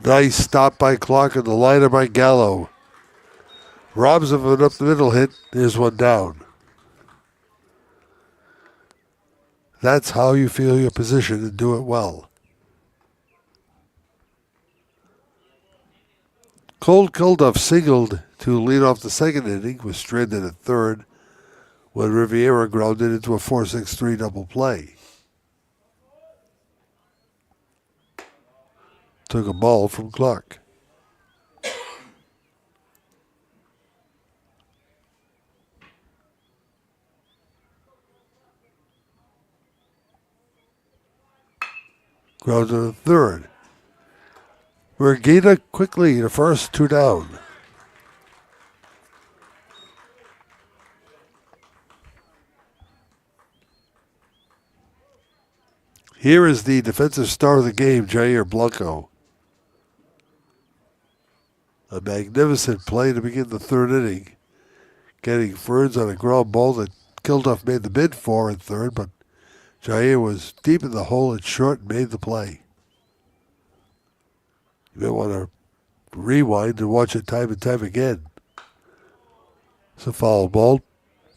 Nice stop by Clark and the liner by Gallo. Robs of an up the middle hit. There's one down. That's how you feel your position and do it well. Colt Kilduff singled to lead off the second inning, was stranded at 3rd when Riviera grounded into a 4-6-3 double play. Took a ball from Clark. Grounded to 3rd. Brigida quickly, the first 2 down. Here is the defensive star of the game, Jair Blanco. A magnificent play to begin the 3rd inning. Getting Ferns on a ground ball that Kilduff made the bid for in 3rd, but Jair was deep in the hole at short and made the play. You may want to rewind and watch it time and time again. It's a foul ball.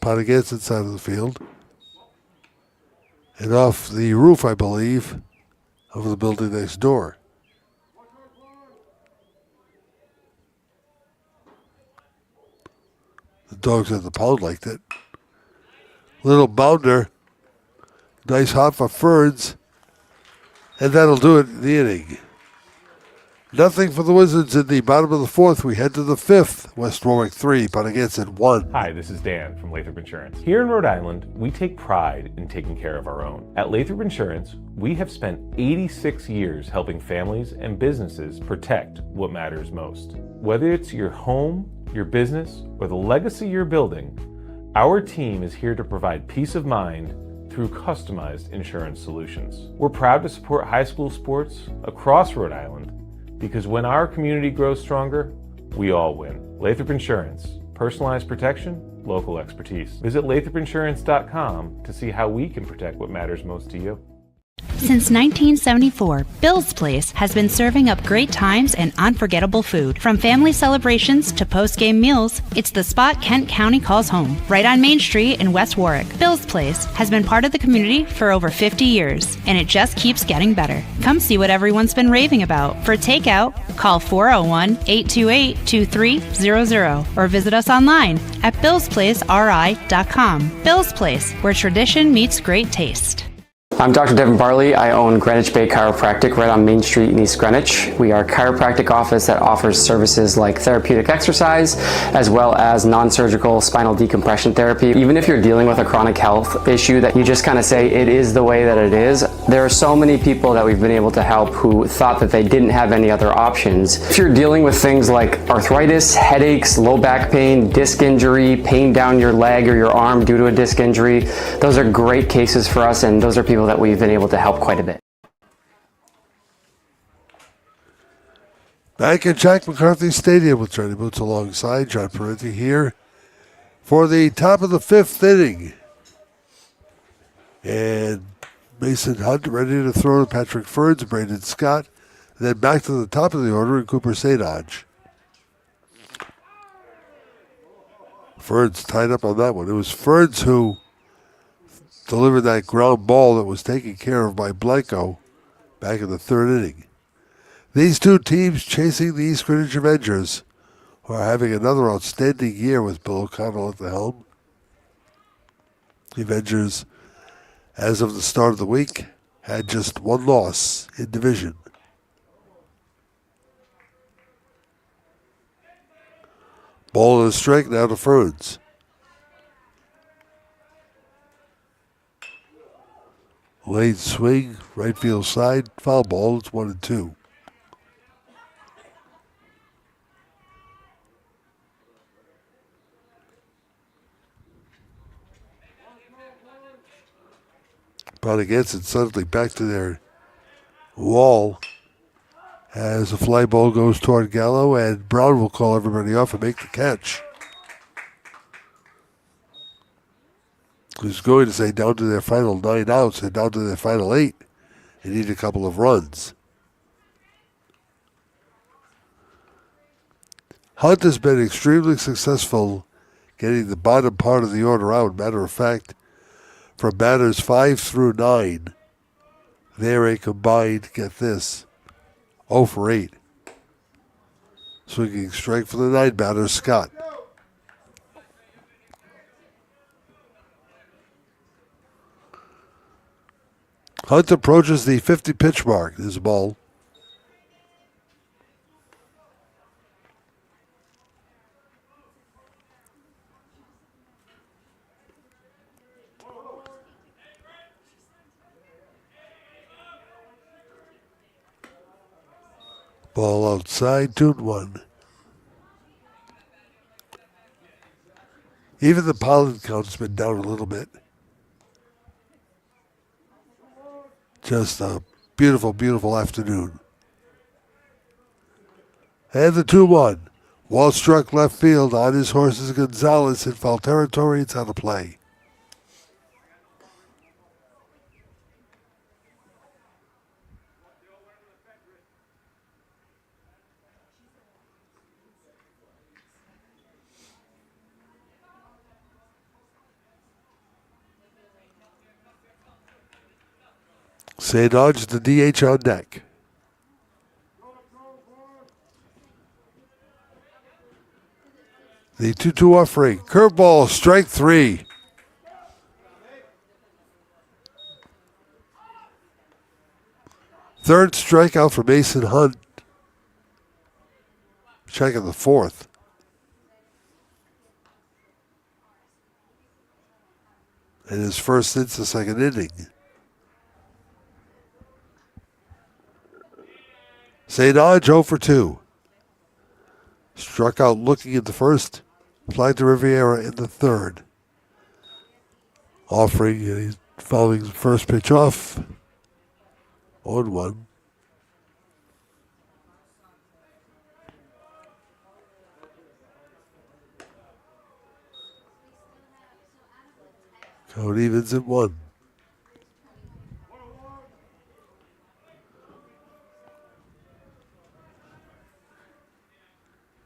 Ponaganset side of the field. And off the roof, I believe, of the building next door. The dogs at the pound liked it. Little bounder. Nice hop for Ferns. And that'll do it in the inning. Nothing for the Wizards in the bottom of the 4th. We head to the 5th. West Warwick 3, Ponaganset 1. Hi, this is Dan from Lathrop Insurance. Here in Rhode Island, we take pride in taking care of our own. At Lathrop Insurance, we have spent 86 years helping families and businesses protect what matters most. Whether it's your home, your business, or the legacy you're building, our team is here to provide peace of mind through customized insurance solutions. We're proud to support high school sports across Rhode Island because when our community grows stronger, we all win. Lathrop Insurance, personalized protection, local expertise. Visit lathropinsurance.com to see how we can protect what matters most to you. Since 1974, Bill's Place has been serving up great times and unforgettable food. From family celebrations to post-game meals, it's the spot Kent County calls home, right on Main Street in West Warwick. Bill's Place has been part of the community for over 50 years, and it just keeps getting better. Come see what everyone's been raving about. For takeout, call 401-828-2300 or visit us online at billsplaceri.com. Bill's Place, where tradition meets great taste. I'm Dr. Devin Barley. I own Greenwich Bay Chiropractic right on Main Street in East Greenwich. We are a chiropractic office that offers services like therapeutic exercise, as well as non-surgical spinal decompression therapy. Even if you're dealing with a chronic health issue that you just kind of say it is the way that it is, there are so many people that we've been able to help who thought that they didn't have any other options. If you're dealing with things like arthritis, headaches, low back pain, disc injury, pain down your leg or your arm due to a disc injury, those are great cases for us, and those are people that we've been able to help quite a bit. Back at Jack McCarthy Stadium with Johnny Boots alongside John Parenti here for the top of the fifth inning. And Mason Hunt ready to throw to Patrick Ferds, Braden Scott, and then back to the top of the order in Cooper Sadodge. Ferds tied up on that one. It was Ferds who delivered that ground ball that was taken care of by Blanco back in the third inning. These two teams chasing the East Greenwich Avengers, who are having another outstanding year with Bill O'Connell at the helm. The Avengers, as of the start of the week, had just one loss in division. Ball and a strike now to Ferns. Lane swing, right field side, foul ball, it's 1-2. Ponaganset suddenly back to their wall as a fly ball goes toward Gallo, and Brown will call everybody off and make the catch. He's going to say down to their final 9 outs and down to their final 8. They need a couple of runs. Hunt has been extremely successful getting the bottom part of the order out. Matter of fact, from batters 5 through 9, they're a combined, get this, 0 for 8. Swinging strike for the 9 batter, Scott. Hunt approaches the 50 pitch mark. This ball. Ball outside, 2-1. Even the pollen count's been down a little bit. Just a beautiful, beautiful afternoon. And the 2-1. Wall struck left field. On his horse is Gonzalez in foul territory. It's out of play. Say Dodge the DH on deck. The 2-2 offering. Curveball, strike 3. Third strikeout for Mason Hunt. Checking the fourth. And his first since the second inning. St. Dodge 0 for 2. Struck out looking at the first. Flied to Riviera in the third. Offering, he's following the first pitch off. 0-1. Count evens at 1.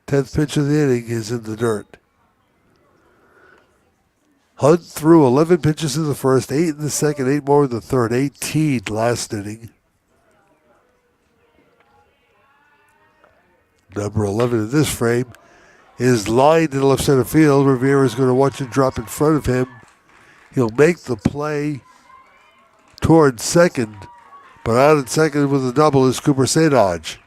Tenth pitch of the inning is in the dirt. Hunt threw 11 pitches in the first, 8 in the second, 8 more in the third, 18 last inning. Number 11 in this frame is lined in left center field. Rivera is going to watch it drop in front of him. He'll make the play towards second, but out at second with a double is Cooper St. Onge.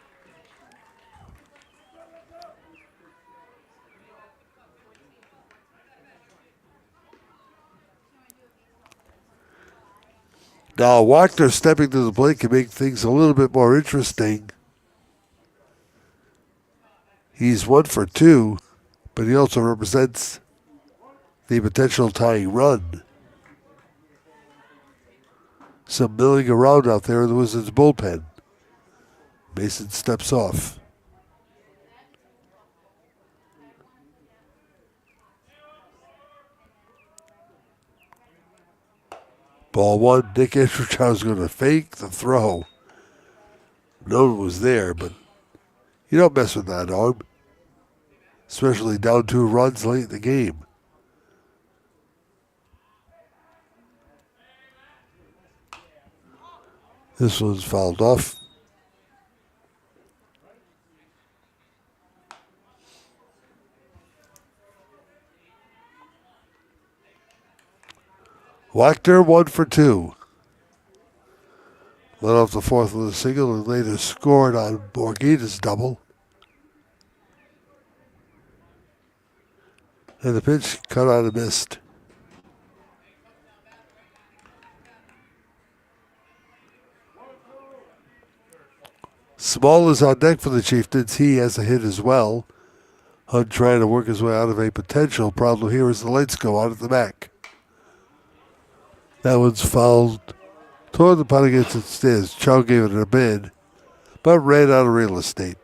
Now, Wagner stepping to the plate can make things a little bit more interesting. He's 1 for 2, but he also represents the potential tying run. Some milling around out there in the Wizards bullpen. Mason steps off. Ball one, Nick Andrewchild's going to fake the throw. No one was there, but you don't mess with that arm. Especially down 2 runs late in the game. This one's fouled off. Wagner 1 for 2. Led off the fourth with a single and later scored on Borghina's double. And the pitch cut out and missed. Small is on deck for the Chieftains. He has a hit as well. Hunt trying to work his way out of a potential problem here as the lights go out at the back. That one's fouled toward the Ponaganset stairs. Chow gave it a bid, but ran out of real estate.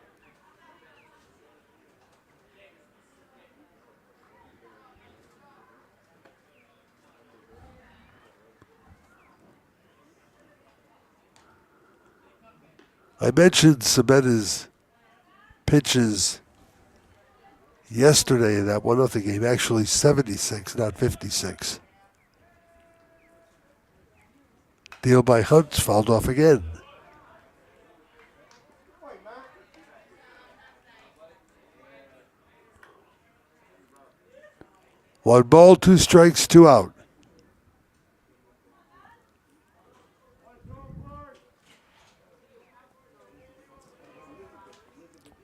I mentioned Semeda's pitches yesterday in that 1-0 game. Actually 76, not 56. Deal by Hunt's fouled off again. One ball, 2 strikes, 2 out.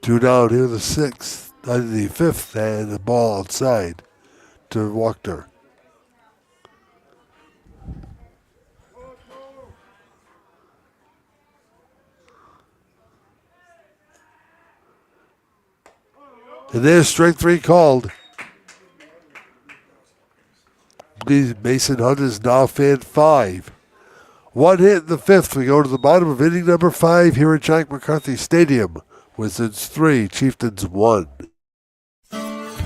Two down here, the 6th, the 5th, and the ball outside to Wagner. And there's strike 3 called. Mason Hunt is now fan 5. 1 hit in the 5th. We go to the bottom of inning number 5 here at Jack McCarthy Stadium. Wizards 3, Chieftains 1.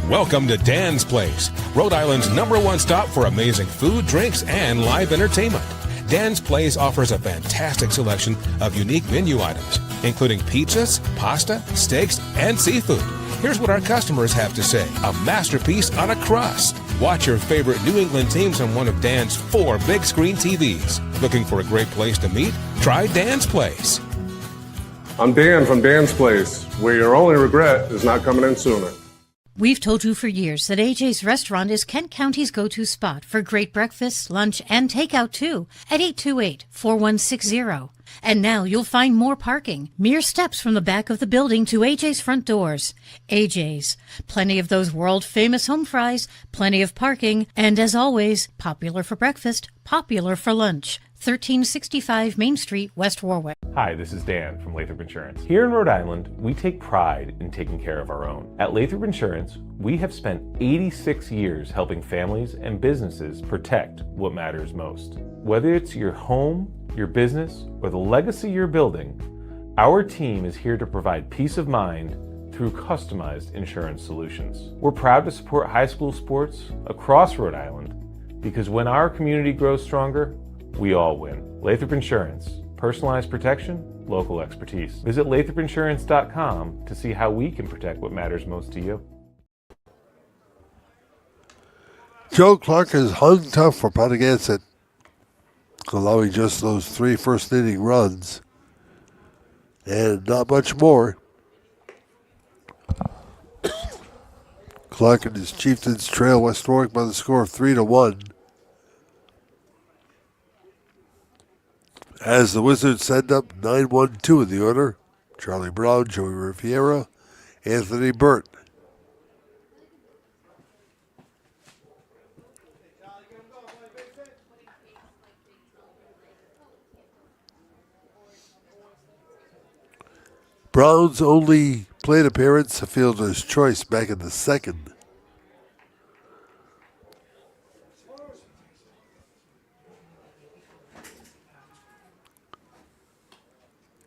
Welcome to Dan's Place, Rhode Island's #1 stop for amazing food, drinks, and live entertainment. Dan's Place offers a fantastic selection of unique menu items, including pizzas, pasta, steaks, and seafood. Here's what our customers have to say. A masterpiece on a crust. Watch your favorite New England teams on one of Dan's 4 big screen TVs. Looking for a great place to meet? Try Dan's Place. I'm Dan from Dan's Place, where your only regret is not coming in sooner. We've told you for years that AJ's Restaurant is Kent County's go-to spot for great breakfast, lunch, and takeout too at 828-4160. And now you'll find more parking, mere steps from the back of the building to AJ's front doors. AJ's, plenty of those world-famous home fries, plenty of parking, and as always, popular for breakfast, popular for lunch. 1365 Main Street, West Warwick. Hi, this is Dan from Lathrop Insurance. Here in Rhode Island, we take pride in taking care of our own. At Lathrop Insurance, we have spent 86 years helping families and businesses protect what matters most. Whether it's your home, your business, or the legacy you're building, our team is here to provide peace of mind through customized insurance solutions. We're proud to support high school sports across Rhode Island because when our community grows stronger, we all win. Lathrop Insurance. Personalized protection, local expertise. Visit lathropinsurance.com to see how we can protect what matters most to you. Joe Clark has hung tough for Ponaganset, allowing just those 3 first-inning runs and not much more. Clark and his Chieftains trail West Warwick by the score of 3-1. As the Wizards send up 9-1-2 in the order, Charlie Brown, Joey Riviera, Anthony Burt. Brown's only plate appearance, a fielder's choice back in the second.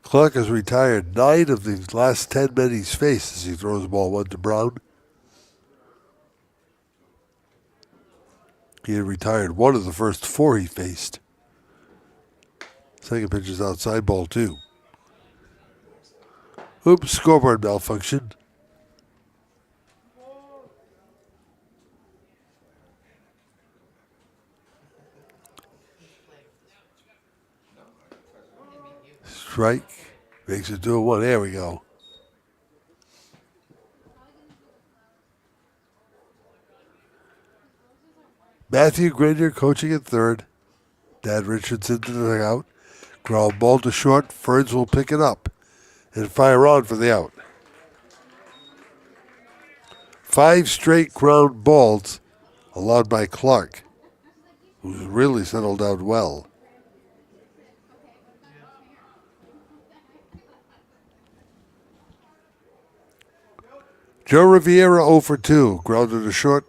Clark has retired 9 of the last 10 men he's faced as he throws the ball 1 to Brown. He had retired 1 of the first 4 he faced. Second pitch is outside, ball 2. Oops, scoreboard malfunction. Strike. Makes it 2-1. There we go. Matthew Grenier coaching at third. Dad Richardson to the dugout. Ground ball to short. Ferns will pick it up and fire on for the out. 5 straight ground balls allowed by Clark, who's really settled down well. Joe Riviera 0 for 2, grounded to short,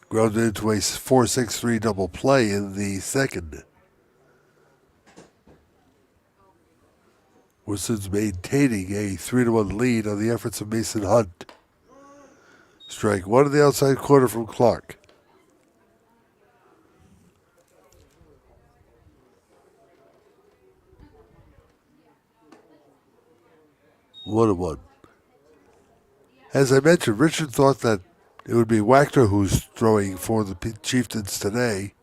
grounded into a 4-6-3 double play in the second. Wizards maintaining a 3-1 lead on the efforts of Mason Hunt. Strike 1 in the outside corner from Clark. One and one. As I mentioned, Richard thought that it would be Wachter who's throwing for the Chieftains today.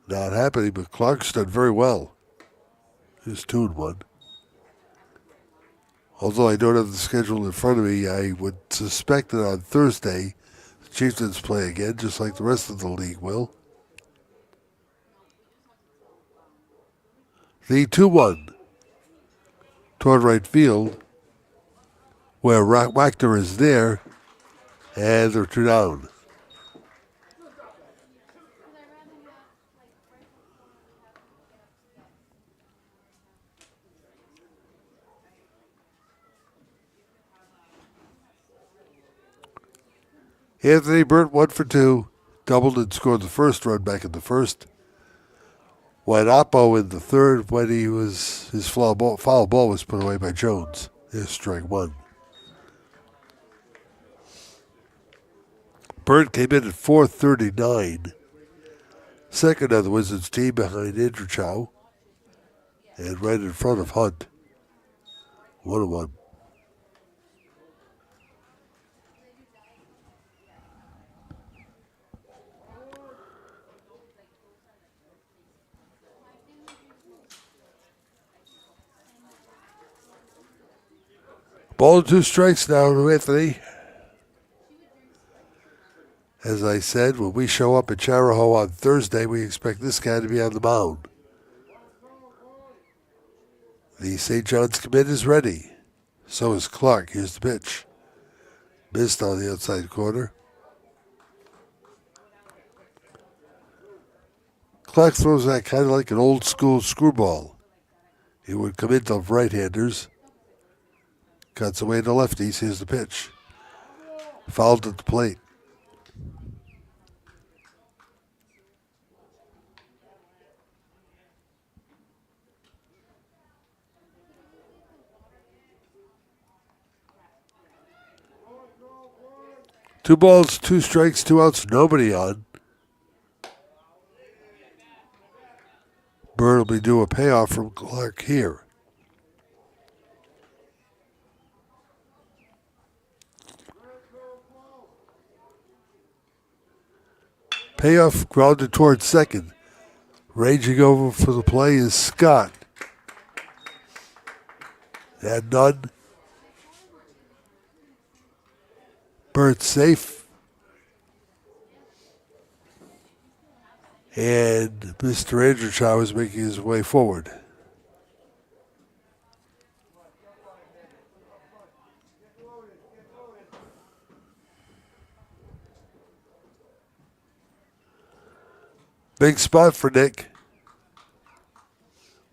Not happening, but Clark's done very well. He's 2-1. Although I don't have the schedule in front of me, I would suspect that on Thursday, the Chieftains play again, just like the rest of the league will. The 2-1 toward right field, where Wachter is there, and they're 2 down. Anthony Burt 1 for 2, doubled and scored the first run back in the first. Went Oppo in the third when his foul ball was put away by Jones. There's strike 1. Burt came in at 439, second on the Wizards team behind Andrew Chow, and right in front of Hunt. 1-1. Ball and 2 strikes now to Anthony. As I said, when we show up at Charahoe on Thursday, we expect this guy to be on the mound. The St. John's commit is ready. So is Clark. Here's the pitch. Missed on the outside corner. Clark throws that kind of like an old school screwball. It would come into right-handers. Cuts away to lefties. Here's the pitch. Fouled at the plate. Two balls, 2 strikes, 2 outs, nobody on. Bird will be due a payoff from Clark here. Payoff grounded towards second. Ranging over for the play is Scott. And none. Bird safe. And Mr. Andrew Chow is making his way forward. Big spot for Nick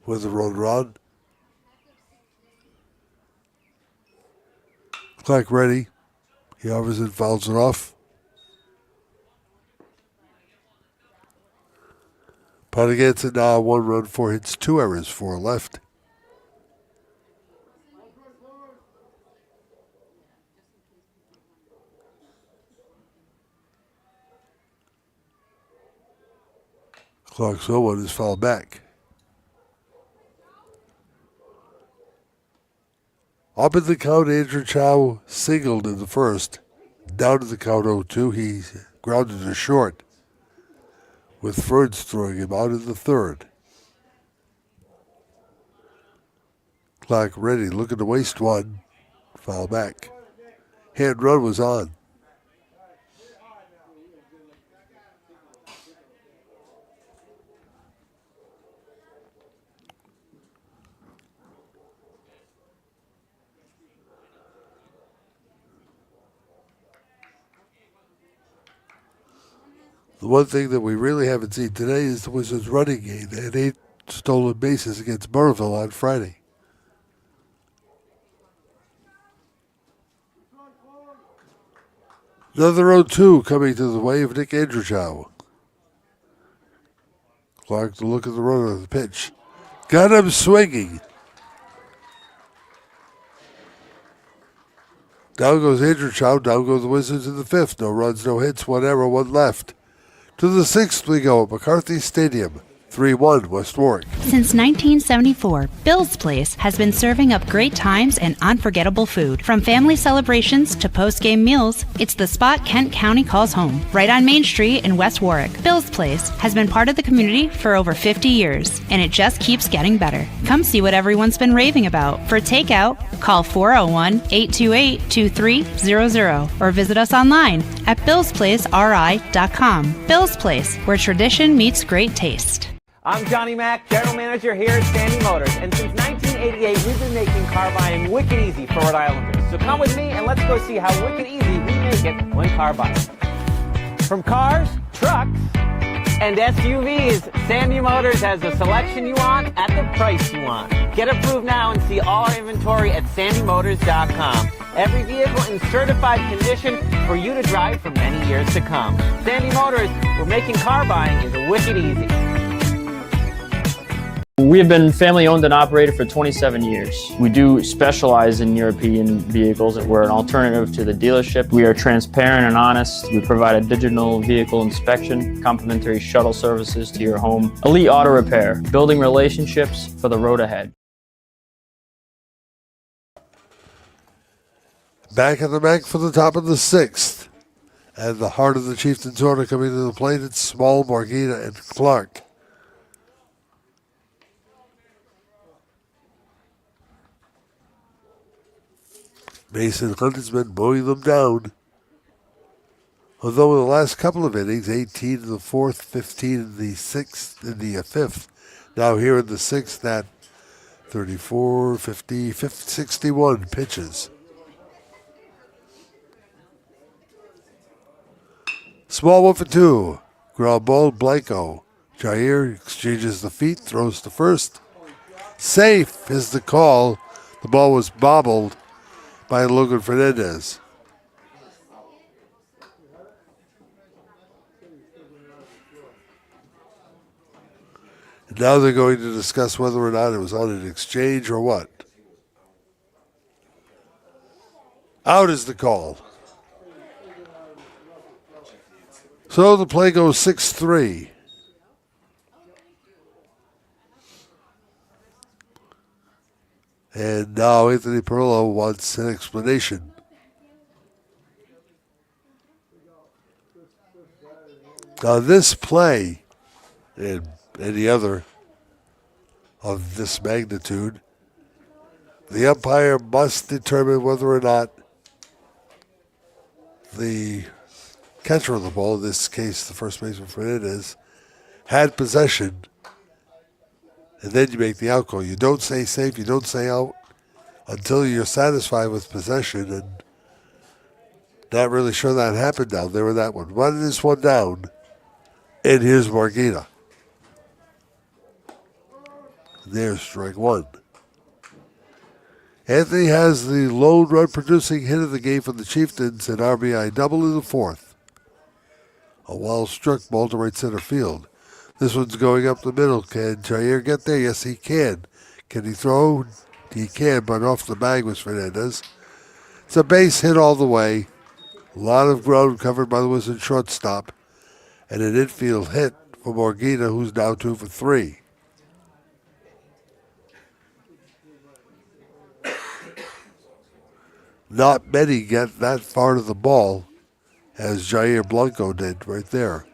with the road run. Clock ready. He hovers and fouls it off. Ponaganset now 1 run, 4 hits, 2 errors, 4 left. Clark's 0-1 is fouled back. Up in the count, Andrew Chow singled in the first. Down to the count 0-2, he grounded to short, with Ferns throwing him out in the third. Clock ready, looking to waste one. Foul back. Hand run was on. The one thing that we really haven't seen today is the Wizards' running game. They had 8 stolen bases against Burrillville on Friday. Another 0-2 coming to the way of Nick Andrewchow. Clark to look at the runner of the pitch. Got him swinging. Down goes Andrewchow. Down go the Wizards in the 5th. No runs, no hits, 1 error, 1 left. To the 6th we go at McCarthy Stadium. 3-1 West Warwick. Since 1974, Bill's Place has been serving up great times and unforgettable food. From family celebrations to post-game meals, it's the spot Kent County calls home. Right on Main Street in West Warwick, Bill's Place has been part of the community for over 50 years, and it just keeps getting better. Come see what everyone's been raving about. For takeout, call 401-828-2300 or visit us online at billsplaceri.com. Bill's Place, where tradition meets great taste. I'm Johnny Mack, General Manager here at Sandy Motors, and since 1988, we've been making car buying wicked easy for Rhode Islanders. So come with me and let's go see how wicked easy we make it when car buying. From cars, trucks, and SUVs, Sandy Motors has the selection you want at the price you want. Get approved now and see all our inventory at sandymotors.com. Every vehicle in certified condition for you to drive for many years to come. Sandy Motors, where making car buying is wicked easy. We have been family owned and operated for 27 years. We do specialize in European vehicles. We're an alternative to the dealership. We are transparent and honest. We provide a digital vehicle inspection, complimentary shuttle services to your home, elite auto repair, building relationships for the road ahead. Back at the bank for the top of the 6th. And the heart of the Chieftains order coming to the plate. It's Small, Margina, and Clark. Mason Hunt has been mowing them down. Although in the last couple of innings, 18 in the 4th, 15 in the 6th, in the 5th. Now here in the 6th at 34, 50, 61 pitches. Small 1 for 2. Ground ball, Blanco. Jair exchanges the feet, throws to first. Safe is the call. The ball was bobbled by Logan Fernandez. And now they're going to discuss whether or not it was on an exchange or what. Out is the call. So the play goes 6-3. And now Anthony Perillo wants an explanation. Now this play, and any other of this magnitude, the umpire must determine whether or not the catcher of the ball, in this case the first baseman Fernandez, had possession. And then you make the out call. You don't say safe, you don't say out until you're satisfied with possession. And not really sure that happened down there in that one. One is one down. And here's Margina. There's strike one. Anthony has the lone run-producing hit of the game for the Chieftains, an RBI double in the fourth. A well-struck ball to right center field. This one's going up the middle. Can Jair get there? Yes, he can. Can he throw? He can, but off the bag was Fernandez. It's a base hit all the way. A lot of ground covered by the Wizards shortstop. And an infield hit for Morgina, who's now 2 for 3. Not many get that far to the ball as Jair Blanco did right there.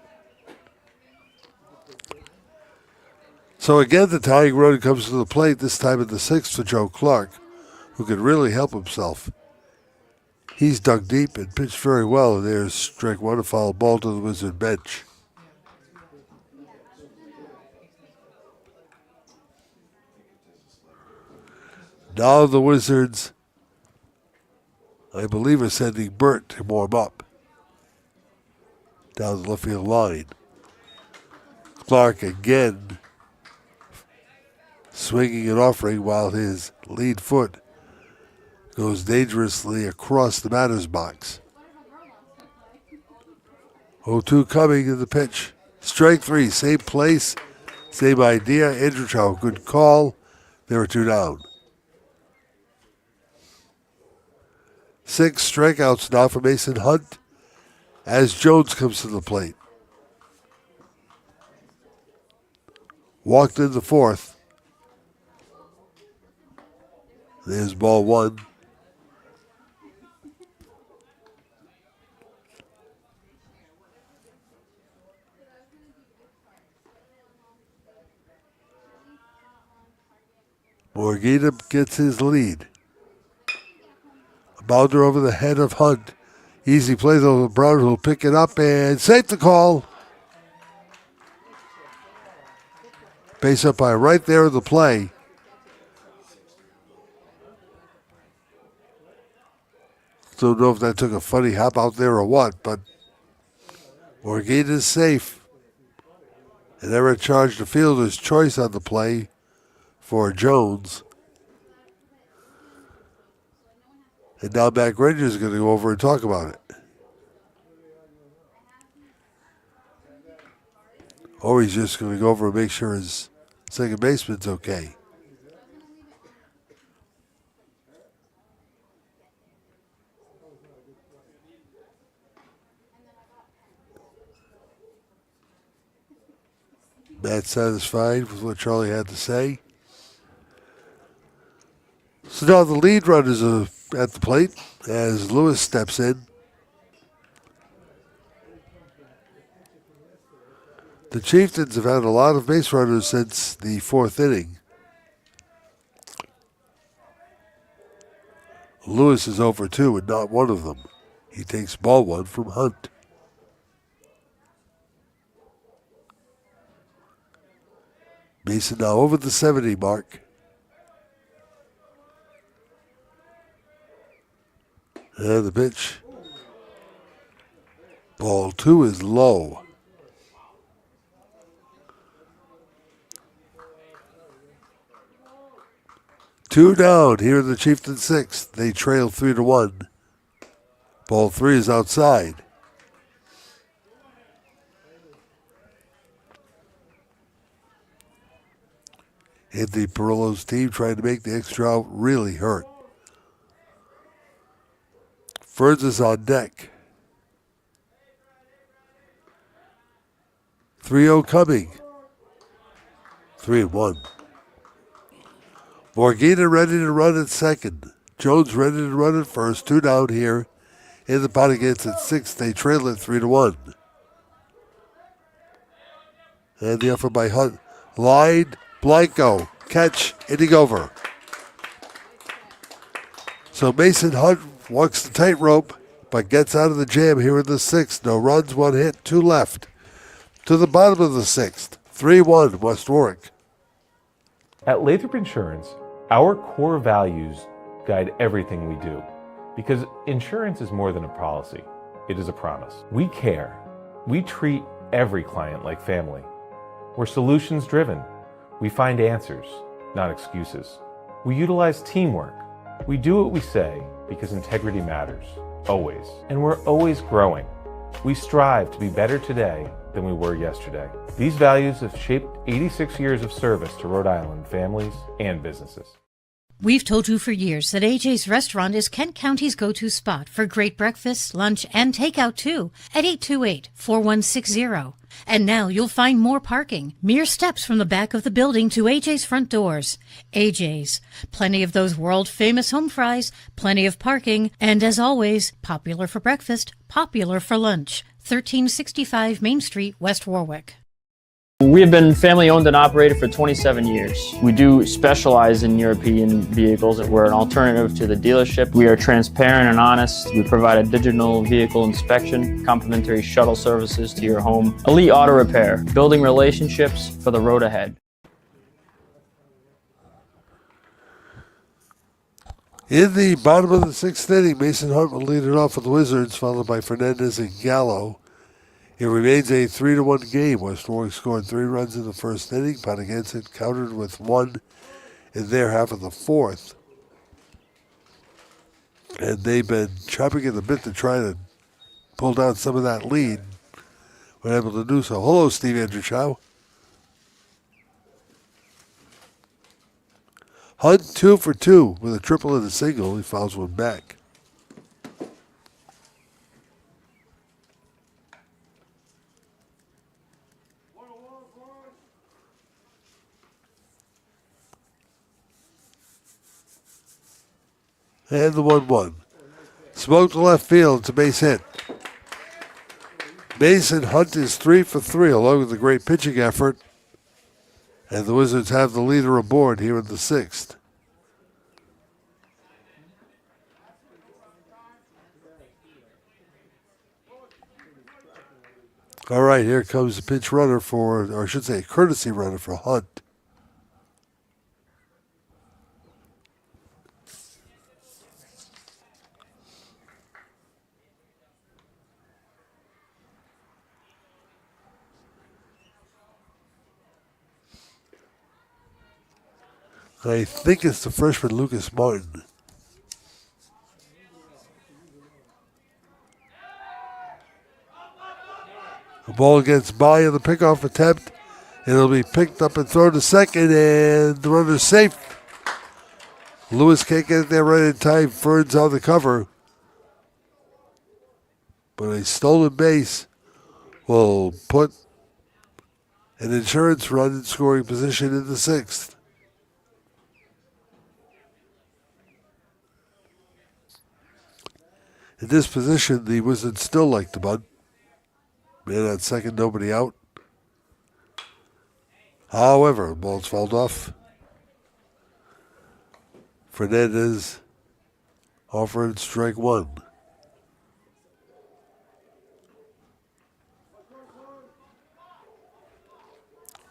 So again, the tying run comes to the plate, this time in the sixth for Joe Clark, who can really help himself. He's dug deep and pitched very well, and there's strike one, a foul ball to the Wizard bench. Now the Wizards, I believe, are sending Burt to warm up down the left field line. Clark again swinging and offering while his lead foot goes dangerously across the batter's box. 0-2 coming in the pitch. Strike three, same place, same idea. Andrew Chow, good call. There are 2 down. 6 strikeouts now for Mason Hunt as Jones comes to the plate. Walked in the fourth. There's ball one. Morgina gets his lead. A bounder over the head of Hunt. Easy play though, Brown will pick it up and safe the call. Base up by right there in the play. Don't know if that took a funny hop out there or what, but Morgana is safe. And Everett charged the fielder's choice on the play for Jones. And now Matt Granger is going to go over and talk about it. Or he's just going to go over and make sure his second baseman's okay. Matt's satisfied with what Charlie had to say. So now the lead runners are at the plate as Lewis steps in. The Chieftains have had a lot of base runners since the fourth inning. Lewis is over 2 and not one of them. He takes ball one from Hunt. Mason now over the 70 mark. And the pitch. Ball 2 is low. Two down here in the Chieftain sixth. They trail 3-1. Ball 3 is outside. Anthony Perillo's team trying to make the extra out really hurt. Ferns is on deck. 3-0 coming. 3-1. Morgana ready to run at second. Jones ready to run at first. 2 down here in the Ponaganset sixth. They trail it 3-1. And the effort by Hunt. Line, Blanco, catch, inning over. So Mason Hunt walks the tightrope, but gets out of the jam here in the sixth. No runs, 1 hit, 2 left. To the bottom of the sixth. 3-1, West Warwick. At Lathrop Insurance, our core values guide everything we do. Because insurance is more than a policy. It is a promise. We care. We treat every client like family. We're solutions driven. We find answers. not excuses. We utilize teamwork. We do what we say because integrity matters, always. And we're always growing. We strive to be better today than we were yesterday. These values have shaped 86 years of service to Rhode Island families and businesses. We've told you for years that AJ's Restaurant is Kent County's go-to spot for great breakfast, lunch, and takeout too at 828-4160. And now you'll find more parking, mere steps from the back of the building to AJ's front doors. AJ's, plenty of those world-famous home fries, plenty of parking, and as always, popular for breakfast, popular for lunch. 1365 Main Street, West Warwick. We have been family owned and operated for 27 years. We do specialize in European vehicles. We're an alternative to the dealership. We are transparent and honest. We provide a digital vehicle inspection, complimentary shuttle services to your home, elite auto repair, building relationships for the road ahead. In the bottom of the sixth inning, Mason Hunt will lead it off for the Wizards, followed by Fernandez and Gallo. It remains a 3-1 game. West Warwick scored 3 runs in the first inning. Ponaganset countered with 1 in their half of the fourth. And they've been chopping at the bit to try to pull down some of that lead. We're able to do so. Hello, Steve Andrew Chow. Hunt 2 for 2 with a triple and a single. He fouls one back. And the 1-1. Smoke to left field. It's a base hit. Mason Hunt is 3 for 3 along with a great pitching effort. And the Wizards have the leader aboard here in the sixth. All right, here comes the pinch runner for, or I should say, a courtesy runner for Hunt. I think it's the freshman Lucas Martin. The ball gets by on the pickoff attempt. It'll be picked up and thrown to second, and the runner's safe. Lewis can't get it there right in time. Fern's on the cover. But a stolen base will put an insurance run in scoring position in the sixth. In this position, the Wizards still like the bunt. Man on second, nobody out. However, the ball's fouled off. Fernandez offered strike 1.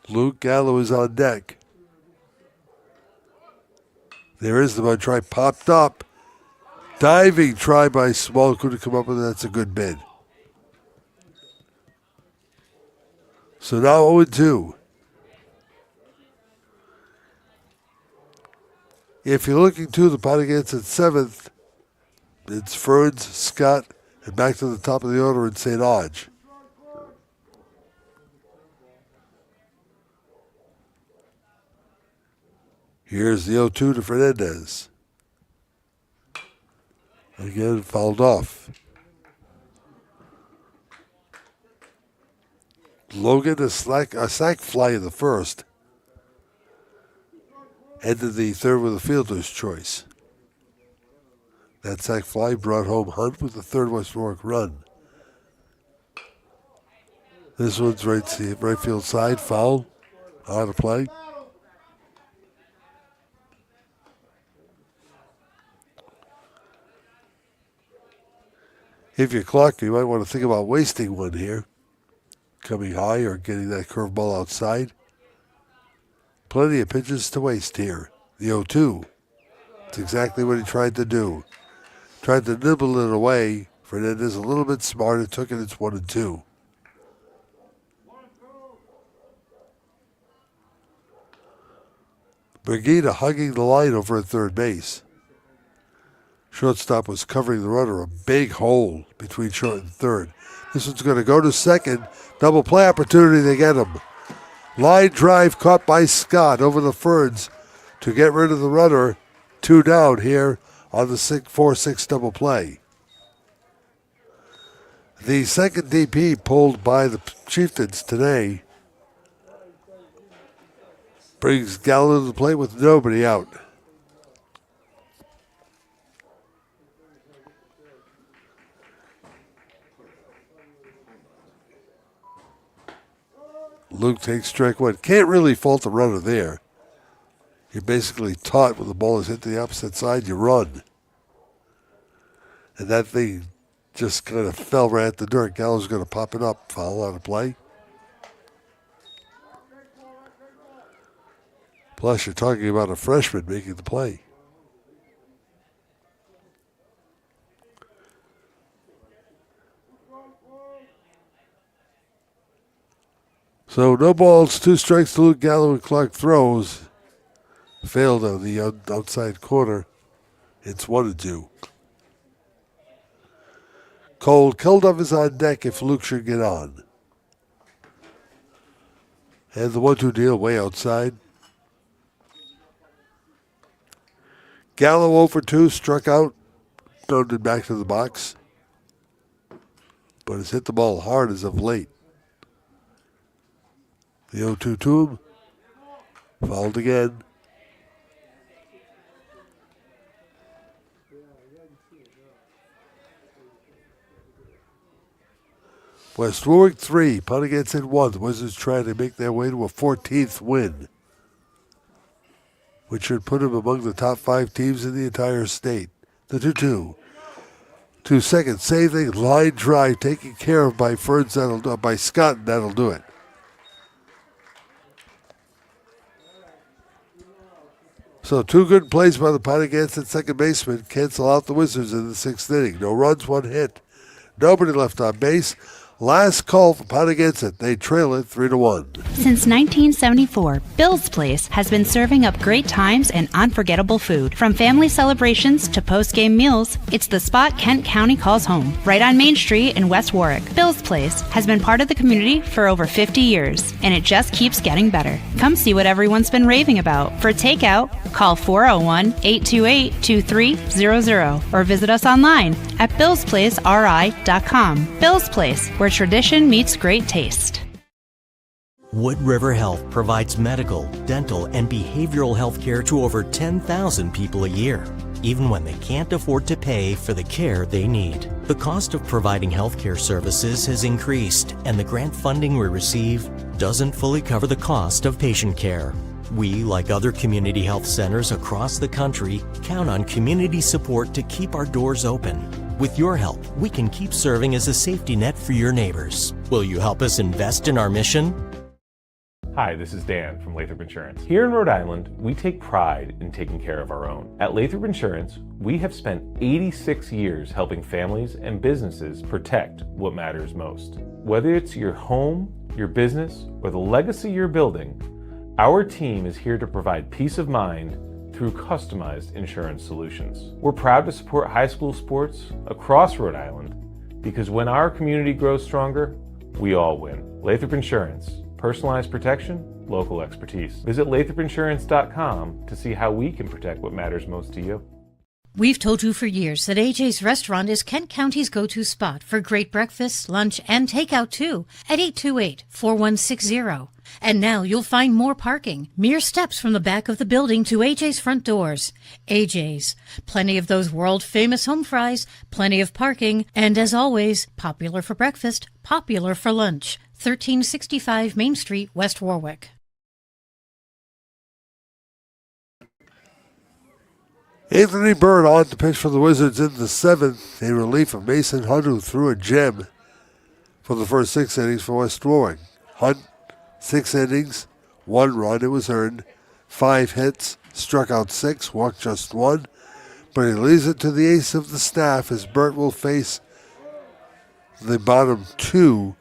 Luke Gallo is on deck. There is the bunt try, popped up. Diving try by Small, couldn't come up with it. That's a good bid. So now 0-2. If you're looking to the Ponaganset 7th, it's Ferns, Scott, and back to the top of the order in St. Odge. Here's the 0-2 to Fernandez. Again, fouled off. Logan, a sack fly in the first. Ended the third with a fielder's choice. That sack fly brought home Hunt with the third West Warwick run. This one's right field side, foul, out of play. If you're clocked, you might want to think about wasting one here. Coming high or getting that curveball outside. Plenty of pitches to waste here. The 0-2. It's exactly what he tried to do. Tried to nibble it away. Fernandez a little bit smarter, took it, it's 1-2. Brigida hugging the line over at third base. Shortstop was covering the runner, a big hole between short and third. This one's going to go to second. Double play opportunity, they get him. Line drive caught by Scott over the Ferns to get rid of the runner. 2 down here on the 4-6 double play. The second DP pulled by the Chieftains today brings Gallo to the plate with nobody out. Luke takes strike one. Can't really fault the runner there. You're basically taught when the ball is hit to the opposite side, you run. And that thing just kind of fell right at the dirt. Gallo's going to pop it up. Foul out of play. Plus, you're talking about a freshman making the play. So no balls, 2 strikes to Luke Gallo, and Clark throws. Failed on the outside corner. It's 1-2. Cole Kilduff is on deck if Luke should get on. And the 1-2 deal way outside. Gallo 0 for 2, struck out, thrown it back to the box. But has hit the ball hard as of late. The 0-2 to him. Fouled again. West Warwick 3, Ponaganset 1. The Wizards trying to make their way to a 14th win, which should put them among the top 5 teams in the entire state. The 2-2. 2 seconds, saving, line drive, taken care of by Ferns, by Scott, and that'll do it. So 2 good plays by the Ponaganset second baseman cancel out the Wizards in the 6th inning. No runs, 1 hit. Nobody left on base. Last call for Ponaganset. They trail it 3-1. Since 1974, Bill's Place has been serving up great times and unforgettable food. From family celebrations to post-game meals, it's the spot Kent County calls home, right on Main Street in West Warwick. Bill's Place has been part of the community for over 50 years, and it just keeps getting better. Come see what everyone's been raving about. For takeout, call 401-828-2300 or visit us online at billsplaceri.com. Bill's Place, where tradition meets great taste. Wood River Health provides medical, dental, and behavioral health care to over 10,000 people a year, even when they can't afford to pay for the care they need. The cost of providing health care services has increased, and the grant funding we receive doesn't fully cover the cost of patient care. We, like other community health centers across the country, count on community support to keep our doors open. With your help, we can keep serving as a safety net for your neighbors. Will you help us invest in our mission? Hi, this is Dan from Lathrop Insurance. Here in Rhode Island, we take pride in taking care of our own. At Lathrop Insurance, we have spent 86 years helping families and businesses protect what matters most. Whether it's your home, your business, or the legacy you're building, our team is here to provide peace of mind through customized insurance solutions. We're proud to support high school sports across Rhode Island because when our community grows stronger, we all win. Lathrop Insurance. Personalized protection, local expertise. Visit lathropinsurance.com to see how we can protect what matters most to you. We've told you for years that AJ's Restaurant is Kent County's go-to spot for great breakfast, lunch, and takeout too at 828-4160. And now you'll find more parking, mere steps from the back of the building to AJ's front doors. AJ's. Plenty of those world-famous home fries, plenty of parking, and as always, popular for breakfast, popular for lunch. 1365 Main Street, West Warwick. Anthony Byrd on to pitch for the Wizards in the 7th, a relief of Mason Hunt, who threw a gem for the first 6 innings for West Warwick. Hunt, 6 innings, 1 run, it was earned, 5 hits, struck out 6, walked just 1, but he leaves it to the ace of the staff as Burt will face the bottom 2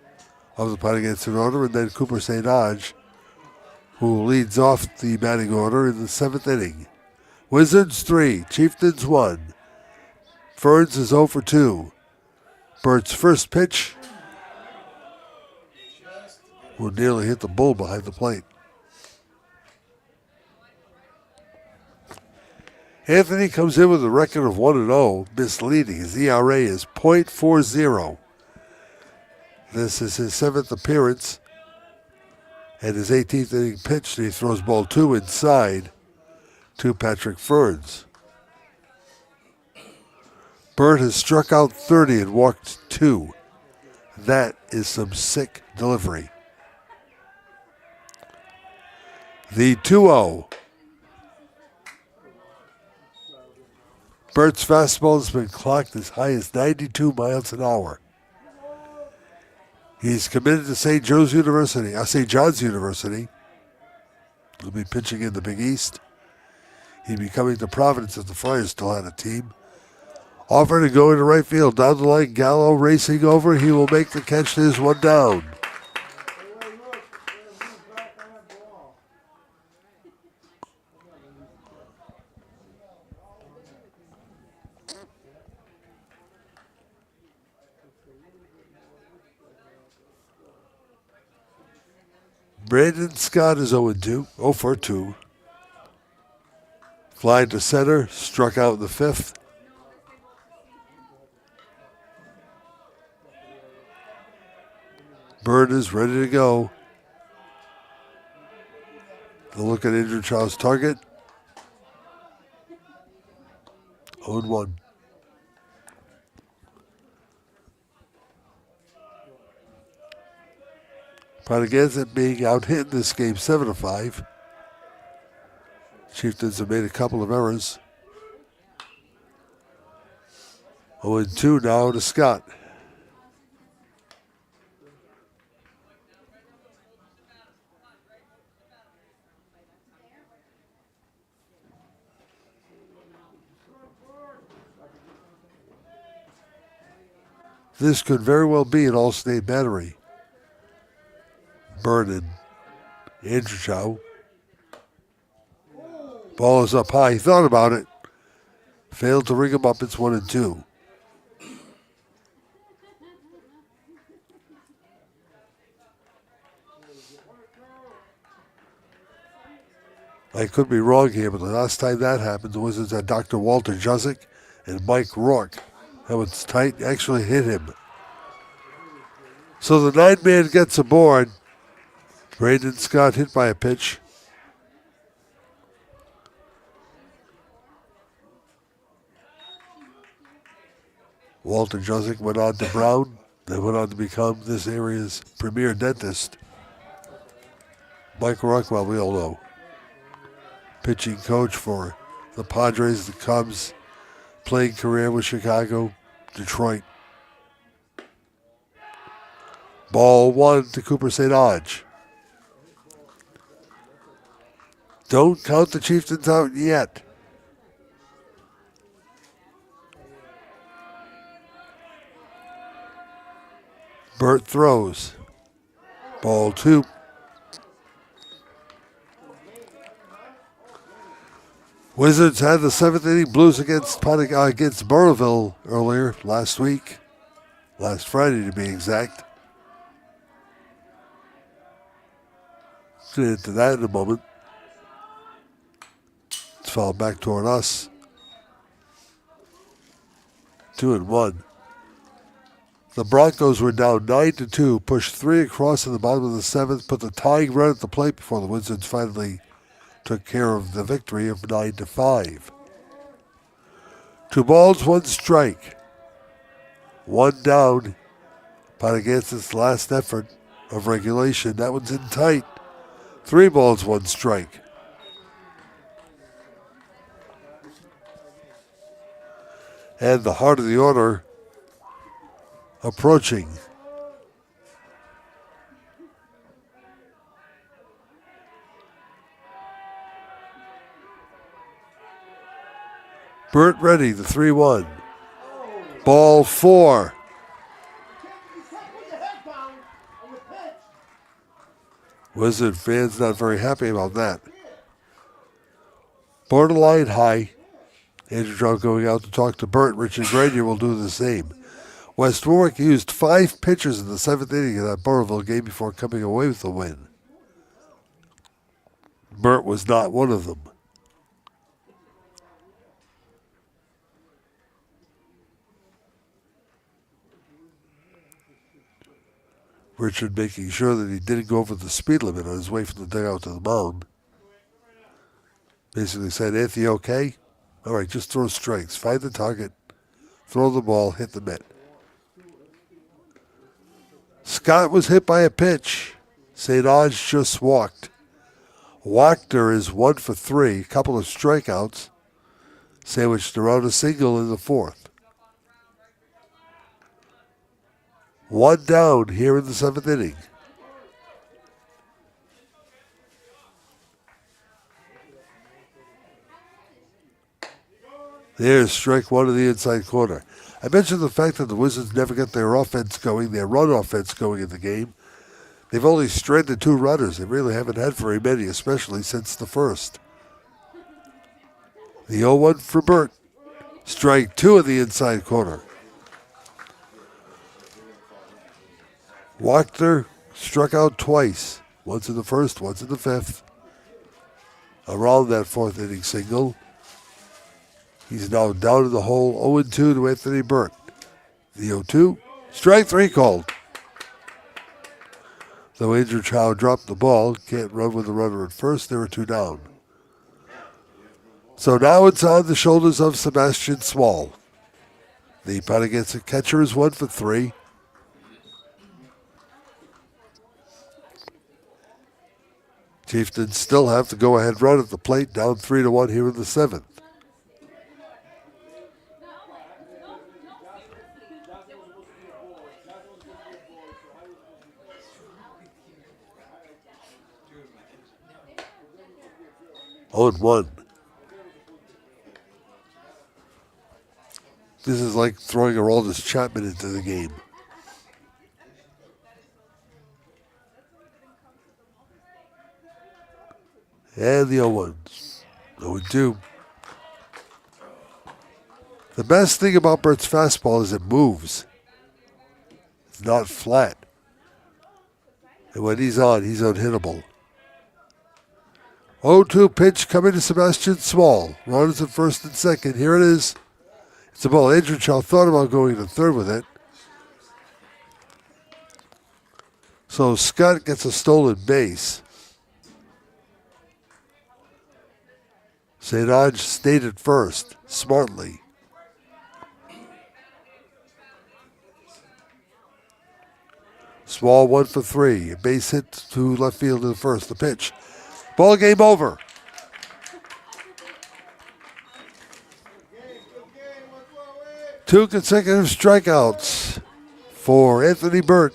of the Ponaganset order, and then Cooper St. Ange who leads off the batting order in the 7th inning. Wizards 3, Chieftains 1. Ferns is 0 for 2. Bert's first pitch will nearly hit the bull behind the plate. Anthony comes in with a record of 1-0, misleading. His ERA is .40. This is his 7th appearance and his 18th inning pitch. He throws ball 2 inside to Patrick Ferns. Bert has struck out 30 and walked 2. That is some sick delivery. The 2-0. Bert's fastball has been clocked as high as 92 miles an hour. He's committed to St. John's University. He'll be pitching in the Big East. He'd be coming to Providence if the Friars still had a team. Offer to go into right field. Down the line, Gallo racing over. He will make the catch. There's one down. Brandon Scott is 0 for 2. Fly to center, struck out in the 5th. Bird is ready to go. The look at Andrew Child's target. 0-1. Ponaganset being out-hit in this game 7-5. Chieftains have made a couple of errors. 0-2 now to Scott. This could very well be an all-state battery. Bird and Andrew Chow. Ball is up high. He thought about it. Failed to ring him up. It's 1-2. I could be wrong here, but the last time that happened, the Wizards had Dr. Walter Juzik and Mike Rourke. That was tight. Actually hit him. So the 9-man gets aboard. Brandon Scott hit by a pitch. Walter Juzik went on to Brown, then went on to become this area's premier dentist. Mike Rockwell, we all know. Pitching coach for the Padres, the Cubs, playing career with Chicago, Detroit. Ball 1 to Cooper St. Onge. Don't count the Chieftains out yet. Bert throws. Ball 2. Wizards had the 7th inning blues against Burrillville earlier last week. Last Friday to be exact. Get into that in a moment. It's fouled back toward us. 2-1. The Broncos were down 9-2, pushed 3 across in the bottom of the 7th, put the tying run at the plate before the Wizards finally took care of the victory of 9-5. 2 balls, 1 strike. 1 down. Ponaganset's last effort of regulation. That one's in tight. 3 balls, 1 strike. And the heart of the order approaching. Bert ready, the 3-1. Ball 4. Wizard fans not very happy about that. Borderline high. Andrew Trout going out to talk to Burt. Richard Grenier will do the same. West Warwick used 5 pitchers in the 7th inning of that Burrillville game before coming away with the win. Burt was not one of them. Richard making sure that he didn't go over the speed limit on his way from the dugout to the mound. Basically said, Anthony, okay? All right, just throw strikes. Find the target, throw the ball, hit the mitt. Scott was hit by a pitch. St. Ange just walked. Wachter is 1 for 3, a couple of strikeouts, sandwiched around a single in the 4th. 1 down here in the 7th inning. There's strike 1 in the inside corner. I mentioned the fact that the Wizards never got their offense going, their run offense going in the game. They've only stranded 2 runners. They really haven't had very many, especially since the first. The 0-1 for Burt. Strike 2 in the inside corner. Wachter struck out twice. Once in the 1st, once in the 5th. Around that 4th inning single. He's now down in the hole, 0-2 to Anthony Burt. The 0-2, strike 3 called. Though Andrew Chow dropped the ball, can't run with the runner at first, there were 2 down. So now it's on the shoulders of Sebastian Small. The Ponaganset catcher is 1 for 3. Chieftains still have the go-ahead run at the plate, down 3-1 here in the 7th. Oh, and 1. This is like throwing Aroldis Chapman into the game. And the 0-1. 0-2. The best thing about Burt's fastball is it moves. It's not flat. And when he's unhittable. 0-2 pitch coming to Sebastian Small. Runners at first and second. Here it is. It's a ball. Andrew Chow thought about going to third with it. So Scott gets a stolen base. St. Ange stayed at first, smartly. Small 1 for 3. A base hit to left field in the first. The pitch. Ball game over. Two consecutive strikeouts for Anthony Burt.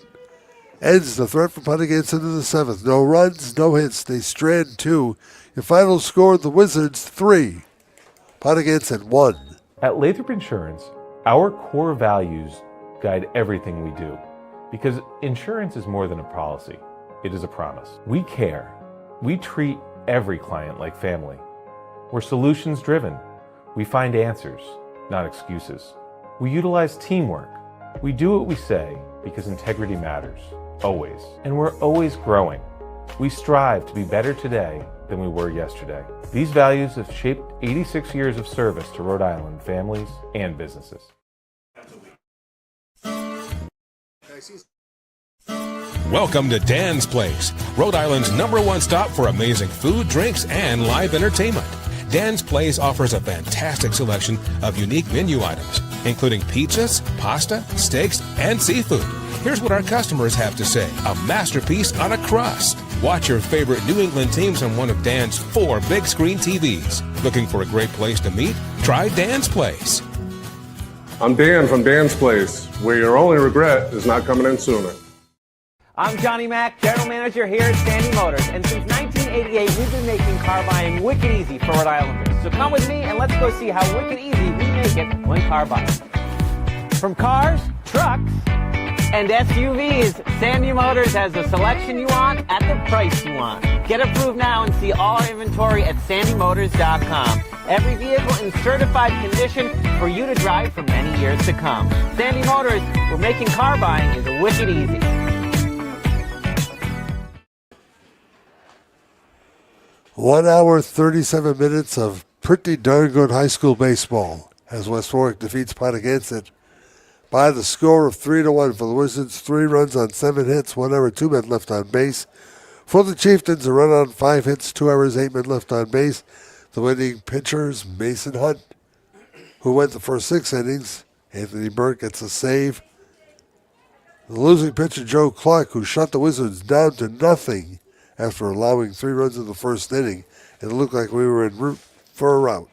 Ends the threat for Ponaganset into the 7th. No runs, no hits. They strand 2. Your final score, the Wizards 3. Ponaganset 1. At Lathrop Insurance, our core values guide everything we do. Because insurance is more than a policy. It is a promise. We care. We treat every client like family. We're solutions driven. We find answers, not excuses. We utilize teamwork. We do what we say because integrity matters, always. And we're always growing. We strive to be better today than we were yesterday. These values have shaped 86 years of service to Rhode Island families and businesses. Welcome to Dan's Place, Rhode Island's #1 stop for amazing food, drinks, and live entertainment. Dan's Place offers a fantastic selection of unique menu items, including pizzas, pasta, steaks, and seafood. Here's what our customers have to say: a masterpiece on a crust. Watch your favorite New England teams on one of Dan's 4 big screen TVs. Looking for a great place to meet? Try Dan's Place. I'm Dan from Dan's Place, where your only regret is not coming in sooner. I'm Johnny Mack, General Manager here at Standy Motors, and since 1988, we've been making car buying wicked easy for Rhode Islanders. So come with me and let's go see how wicked easy we make it one car buy. From cars, trucks, and SUVs. Sandy Motors has the selection you want at the price you want. Get approved now and see all our inventory at sandymotors.com. Every vehicle in certified condition for you to drive for many years to come. Sandy Motors, where making car buying is wicked easy. One hour, 37 minutes of pretty darn good high school baseball as West Warwick defeats Ponaganset by the score of 3-1 for the Wizards. 3 runs on 7 hits, 1 error, 2 men left on base. For the Chieftains, a run on 5 hits, 2 errors, 8 men left on base. The winning pitchers, Mason Hunt, who went the first 6 innings. Anthony Burke gets a save. The losing pitcher, Joe Clark, who shut the Wizards down to nothing after allowing 3 runs in the first inning. It looked like we were en route for a rout.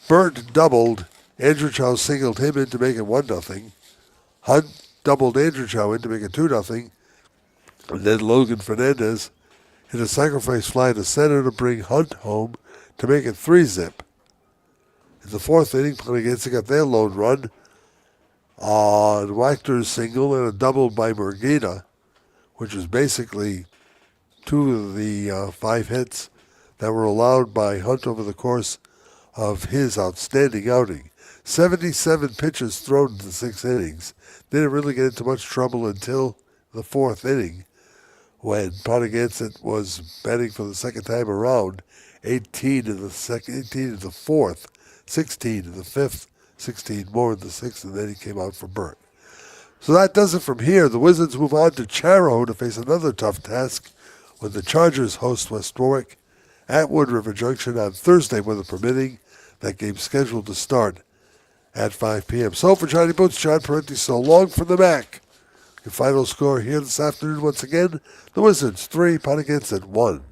Burt doubled. Andrew Chow singled him in to make it 1-0. Hunt doubled Andrew Chow in to make it 2-0. And then Logan Fernandez hit a sacrifice fly to center to bring Hunt home to make it 3-zip. In the 4th inning, Ponaganset got their lone run on Wachter's single and a double by Murguita, which was basically 2 of the 5 hits that were allowed by Hunt over the course of his outstanding outing. 77 pitches thrown in the 6 innings. Didn't really get into much trouble until the 4th inning, when Ponaganset was batting for the second time around. 18 in the 4th, 16 in the 5th, 16 more in the 6th, and then he came out for Burt. So that does it from here. The Wizards move on to Charo to face another tough task when the Chargers host West Warwick at Wood River Junction on Thursday, weather permitting. That game's scheduled to start at 5 p.m. So for Johnny Boots, John Parenti, so long from the MAC. Your final score here this afternoon, once again, the Wizards 3, Ponaganset 1.